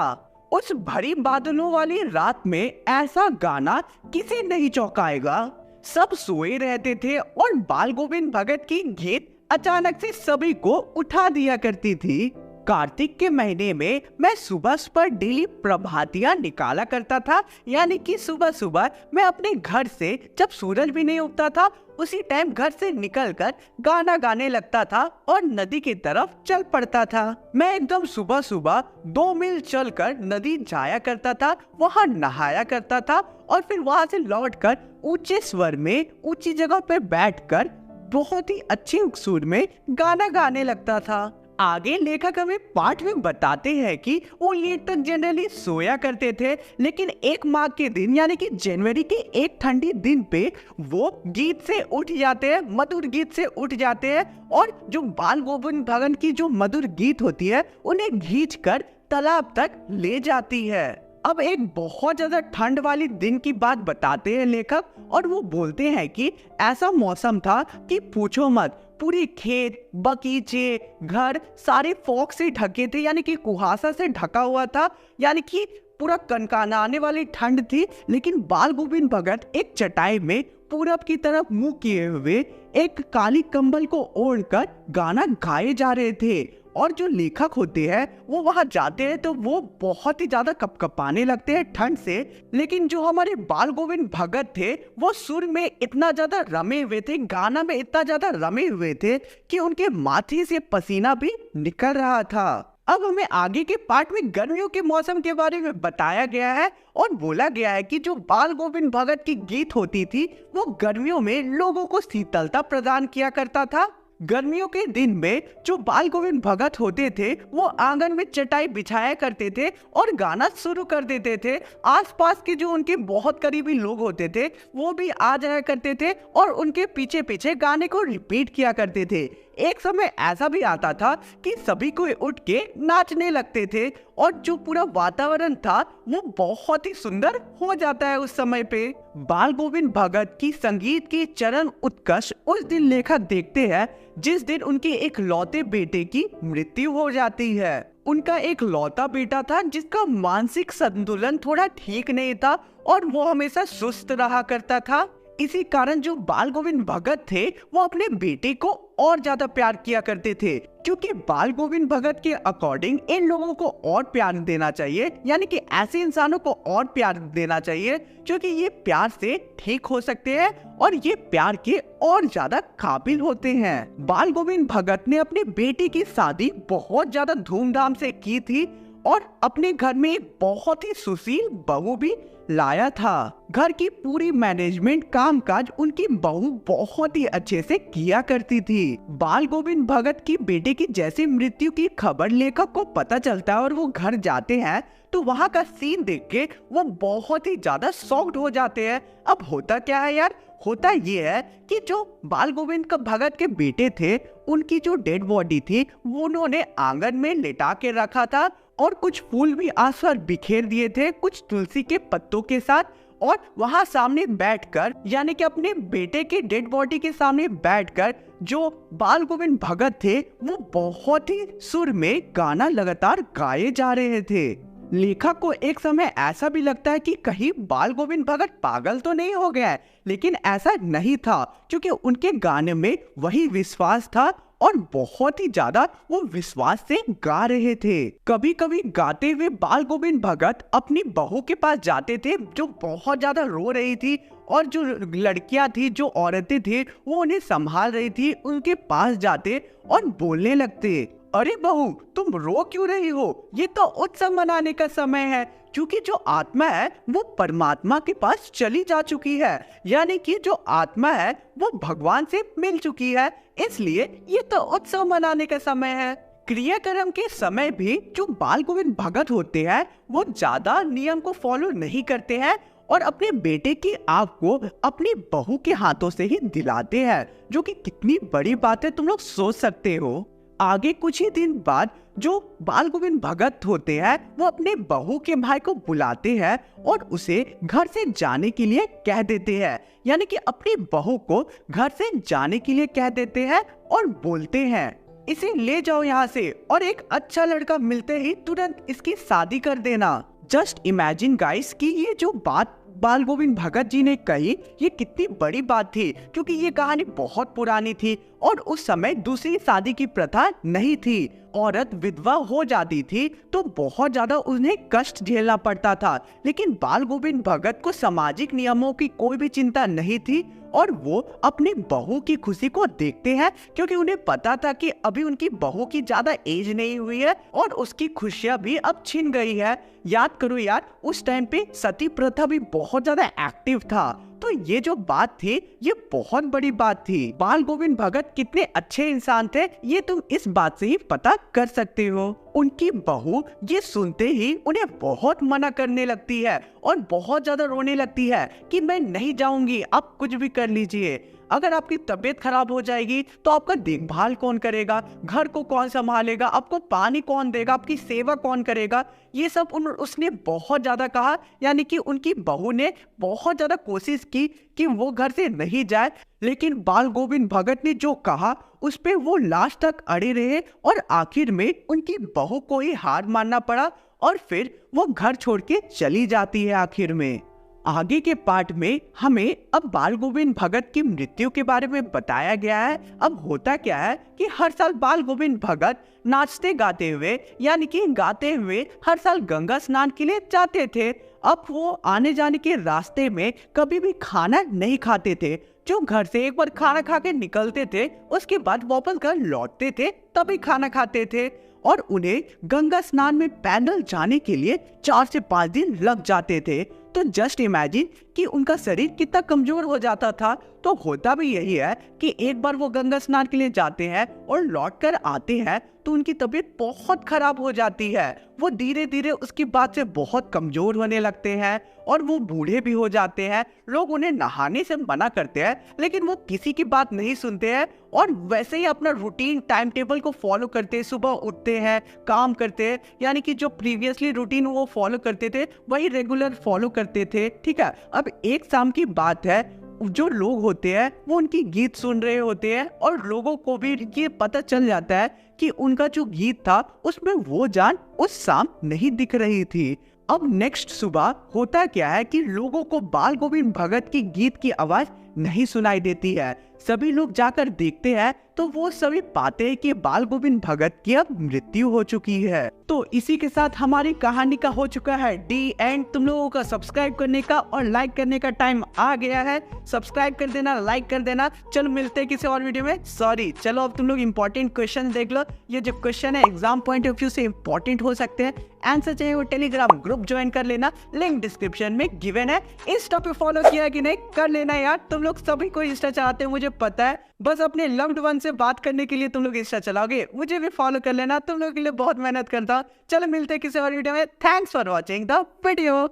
उस भरी बादलों वाली रात में ऐसा गाना किसे नहीं चौंकाएगा। सब सोए रहते थे और बाल गोविंद भगत की गीत अचानक से सभी को उठा दिया करती थी। कार्तिक के महीने में मैं सुबह सुबह डेली प्रभातियां निकाला करता था, यानी कि सुबह सुबह मैं अपने घर से जब सूरज भी नहीं उगता था उसी टाइम घर से निकलकर गाना गाने लगता था और नदी की तरफ चल पड़ता था। मैं एकदम सुबह सुबह 2 मील चलकर नदी जाया करता था, वहां नहाया करता था और फिर वहां से लौटकर ऊंचे स्वर में ऊंची जगह पर बैठकर बहुत ही अच्छे सुर में गाना गाने लगता था। आगे लेखक हमें पाठ में बताते हैं कि वो लेट तक जनरली सोया करते थे, लेकिन एक माह के दिन यानी कि जनवरी के एक ठंडी दिन पे वो गीत से उठ जाते हैं, मधुर गीत से उठ जाते हैं, और जो बाल गोविंद भगत की जो मधुर गीत होती है उन्हें खींचकर तालाब तक ले जाती है। अब एक बहुत ज्यादा ठंड वाली दिन की बात बताते हैं लेखक, और वो बोलते हैं कि ऐसा मौसम था कि पूछो मत, पूरे खेत बगीचे घर सारे फॉग से ढके थे, यानी कि कुहासा से ढका हुआ था, यानी कि पूरा कनकनाने वाली ठंड थी। लेकिन बाल गोविंद भगत एक चटाई में पूरब की तरफ मुंह किए हुए एक काली कंबल को ओढ़कर गाना गाए जा रहे थे, और जो लेखक होते हैं वो वहां जाते हैं तो वो बहुत ही ज्यादा कपकपाने लगते हैं ठंड से। लेकिन जो हमारे बाल गोविंद भगत थे वो सुर में इतना ज्यादा रमे हुए थे, गाना में इतना ज्यादा रमे हुए थे कि उनके माथे से पसीना भी निकल रहा था। अब हमें आगे के पार्ट में गर्मियों के मौसम के बारे में बताया गया है और बोला गया है कि जो बाल गोविंद भगत की गीत होती थी वो गर्मियों में लोगों को शीतलता प्रदान किया करता था। गर्मियों के दिन में जो बाल गोविंद भगत होते थे वो आंगन में चटाई बिछाया करते थे और गाना शुरू कर देते थे। आसपास के जो उनके बहुत करीबी लोग होते थे वो भी आ जाया करते थे और उनके पीछे पीछे गाने को रिपीट किया करते थे। एक समय ऐसा भी आता था कि सभी कोई उठ के नाचने लगते थे और जो पूरा वातावरण था वो बहुत ही सुंदर हो जाता है उस समय पे। बाल गोविंद भगत की संगीत की चरम उत्कर्ष उस दिन लेखक देखते हैं जिस दिन उनके एक लौते बेटे की मृत्यु हो जाती है। उनका एक लौता बेटा था जिसका मानसिक संतुलन थोड़ा ठीक नहीं था और वो हमेशा सुस्त रहा करता था। इसी कारण जो बाल गोविंद भगत थे वो अपने बेटे को और ज्यादा प्यार किया करते थे, क्योंकि बाल गोविंद भगत के अकॉर्डिंग इन लोगों को और प्यार देना चाहिए, यानी कि ऐसे इंसानों को और प्यार देना चाहिए क्योंकि ये प्यार से ठीक हो सकते हैं और ये प्यार के और ज्यादा काबिल होते हैं। बाल गोविंद भगत ने अपने बेटे की शादी बहुत ज्यादा धूमधाम से की थी और अपने घर में एक बहुत ही सुशील बहू भी लाया था। घर की पूरी मैनेजमेंट कामकाज उनकी बहू बहुत ही अच्छे से किया करती थी। बाल गोविंद भगत की बेटे की जैसे मृत्यु की खबर लेखक को पता चलता है और वो घर जाते हैं तो वहाँ का सीन देख के वो बहुत ही ज्यादा शॉक्ड हो जाते हैं। अब होता क्या है यार, होता ये है कि जो बाल गोविंद भगत के बेटे थे उनकी जो डेड बॉडी थी वो उन्होंने आंगन में लिटा के रखा था और कुछ फूल भी आसपास बिखेर दिए थे कुछ तुलसी के पत्तों के साथ, और वहां सामने बैठकर यानी कि अपने बेटे के डेड बॉडी के सामने बैठकर जो बाल गोविंद भगत थे वो बहुत ही सुर में गाना लगातार गाए जा रहे थे। लेखक को एक समय ऐसा भी लगता है कि कहीं बाल गोविंद भगत पागल तो नहीं हो गया है, लेकिन ऐसा नहीं था क्योंकि उनके गाने में वही विश्वास था और बहुत ही ज्यादा वो विश्वास से गा रहे थे। कभी कभी गाते हुए बाल गोविंद भगत अपनी बहू के पास जाते थे जो बहुत ज्यादा रो रही थी, और जो लड़कियां थी, जो औरतें थी, वो उन्हें संभाल रही थी, उनके पास जाते और बोलने लगते, अरे बहू तुम रो क्यों रही हो, ये तो उत्सव मनाने का समय है, क्योंकि जो आत्मा है वो परमात्मा के पास चली जा चुकी है, यानी कि जो आत्मा है वो भगवान से मिल चुकी है, इसलिए ये तो उत्सव मनाने का समय है। क्रियाक्रम के समय भी जो बाल गोविंद भगत होते हैं वो ज्यादा नियम को फॉलो नहीं करते हैं और अपने बेटे की आँख को अपनी बहू के हाथों से ही दिलाते हैं, जो कि कितनी बड़ी बात है, तुम लोग सोच सकते हो। आगे कुछ ही दिन बाद जो बाल गोविंद भगत होते हैं वो अपने बहू के भाई को बुलाते हैं और उसे घर से जाने के लिए कह देते हैं, यानी कि अपनी बहू को घर से जाने के लिए कह देते हैं और बोलते हैं, इसे ले जाओ यहाँ से और एक अच्छा लड़का मिलते ही तुरंत इसकी शादी कर देना। जस्ट इमेजिन गाइस कि ये जो बात बाल गोविंद भगत जी ने कही ये कितनी बड़ी बात थी, क्योंकि ये कहानी बहुत पुरानी थी और उस समय दूसरी शादी की प्रथा नहीं थी। औरत विधवा हो जाती थी तो बहुत ज्यादा उन्हें कष्ट झेलना पड़ता था, लेकिन बाल गोविंद भगत को सामाजिक नियमों की कोई भी चिंता नहीं थी और वो अपनी बहू की खुशी को देखते हैं, क्योंकि उन्हें पता था कि अभी उनकी बहू की ज्यादा एज नहीं हुई है और उसकी खुशियां भी अब छिन गई है। याद करो यार, उस टाइम पे सती प्रथा भी बहुत ज्यादा एक्टिव था, तो ये जो बात थी ये बहुत बड़ी बात थी। बाल गोविंद भगत कितने अच्छे इंसान थे ये तुम इस बात से ही पता कर सकते हो। उनकी बहू ये सुनते ही उन्हें बहुत मना करने लगती है और बहुत ज्यादा रोने लगती है कि मैं नहीं जाऊंगी, आप कुछ भी कर लीजिए, अगर आपकी तबीयत खराब हो जाएगी तो आपका देखभाल कौन करेगा, घर को कौन संभालेगा, आपको पानी कौन देगा, आपकी सेवा कौन करेगा, ये सब उसने बहुत ज्यादा कहा, यानी कि उनकी बहू ने बहुत ज्यादा कोशिश की कि वो घर से नहीं जाए, लेकिन बाल गोविंद भगत ने जो कहा उस पे वो लास्ट तक अड़े रहे और आखिर में उनकी बहू को ही हार मानना पड़ा और फिर वो घर छोड़ के चली जाती है आखिर में। आगे के पार्ट में हमें अब बाल गोविंद भगत की मृत्यु के बारे में बताया गया है। अब होता क्या है कि हर साल बाल गोविंद भगत नाचते गाते हुए, यानी कि गाते हुए हर साल गंगा स्नान के लिए जाते थे। अब वो आने जाने के रास्ते में कभी भी खाना नहीं खाते थे, जो घर से एक बार खाना खा के निकलते थे उसके बाद वापस घर लौटते थे तभी खाना खाते थे, और उन्हें गंगा स्नान में पैदल जाने के लिए 4 से 5 दिन लग जाते थे। तो जस्ट इमेजिन कि उनका शरीर कितना कमजोर हो जाता था। तो होता भी यही है कि एक बार वो गंगा स्नान के लिए जाते हैं और लौट कर आते हैं तो उनकी तबीयत बहुत खराब हो जाती है, वो धीरे धीरे उसके बाद से बहुत कमजोर होने लगते हैं और वो बूढ़े भी हो जाते हैं। लोग उन्हें नहाने से मना करते हैं लेकिन वो किसी की बात नहीं सुनते हैं और वैसे ही अपना रूटीन टाइम टेबल को फॉलो करते हैं, सुबह उठते हैं, काम करते हैं, यानी कि जो प्रीवियसली रूटीन वो फॉलो करते थे वही रेगुलर फॉलो करते थे। ठीक है, अब एक शाम की बात है, जो लोग होते हैं वो उनकी गीत सुन रहे होते हैं और लोगों को भी ये पता चल जाता है कि उनका जो गीत था उसमें वो जान उस शाम नहीं दिख रही थी। अब नेक्स्ट सुबह होता क्या है कि लोगों को बाल गोविंद भगत की गीत की आवाज नहीं सुनाई देती है। सभी लोग जाकर देखते हैं तो वो सभी पाते हैं कि बाल गोविंद भगत की अब मृत्यु हो चुकी है। तो इसी के साथ हमारी कहानी का हो चुका है डी एंड। तुम लोगों का सब्सक्राइब करने का और लाइक करने का टाइम आ गया है। सब्सक्राइब कर देना, लाइक कर देना। चलो मिलते हैं किसी और वीडियो में। सॉरी, चलो अब तुम लोग इंपॉर्टेंट क्वेश्चन देख लो। ये जो क्वेश्चन है एग्जाम पॉइंट ऑफ व्यू से इंपॉर्टेंट हो सकते हैं। आंसर चाहिए वो टेलीग्राम ग्रुप ज्वाइन कर लेना, लिंक डिस्क्रिप्शन में गिवन है। इंस्टा पे फॉलो किया है कि नहीं कर लेना यार, तुम लोग सभी को इंस्टा चलाते हैं मुझे पता है, बस अपने लव्ड वन से बात करने के लिए तुम लोग इंस्टा चलाओगे। मुझे भी फॉलो कर लेना, तुम लोग के लिए बहुत मेहनत करता हूँ। चलो मिलते हैं किसी और वीडियो में। Thanks for watching the video.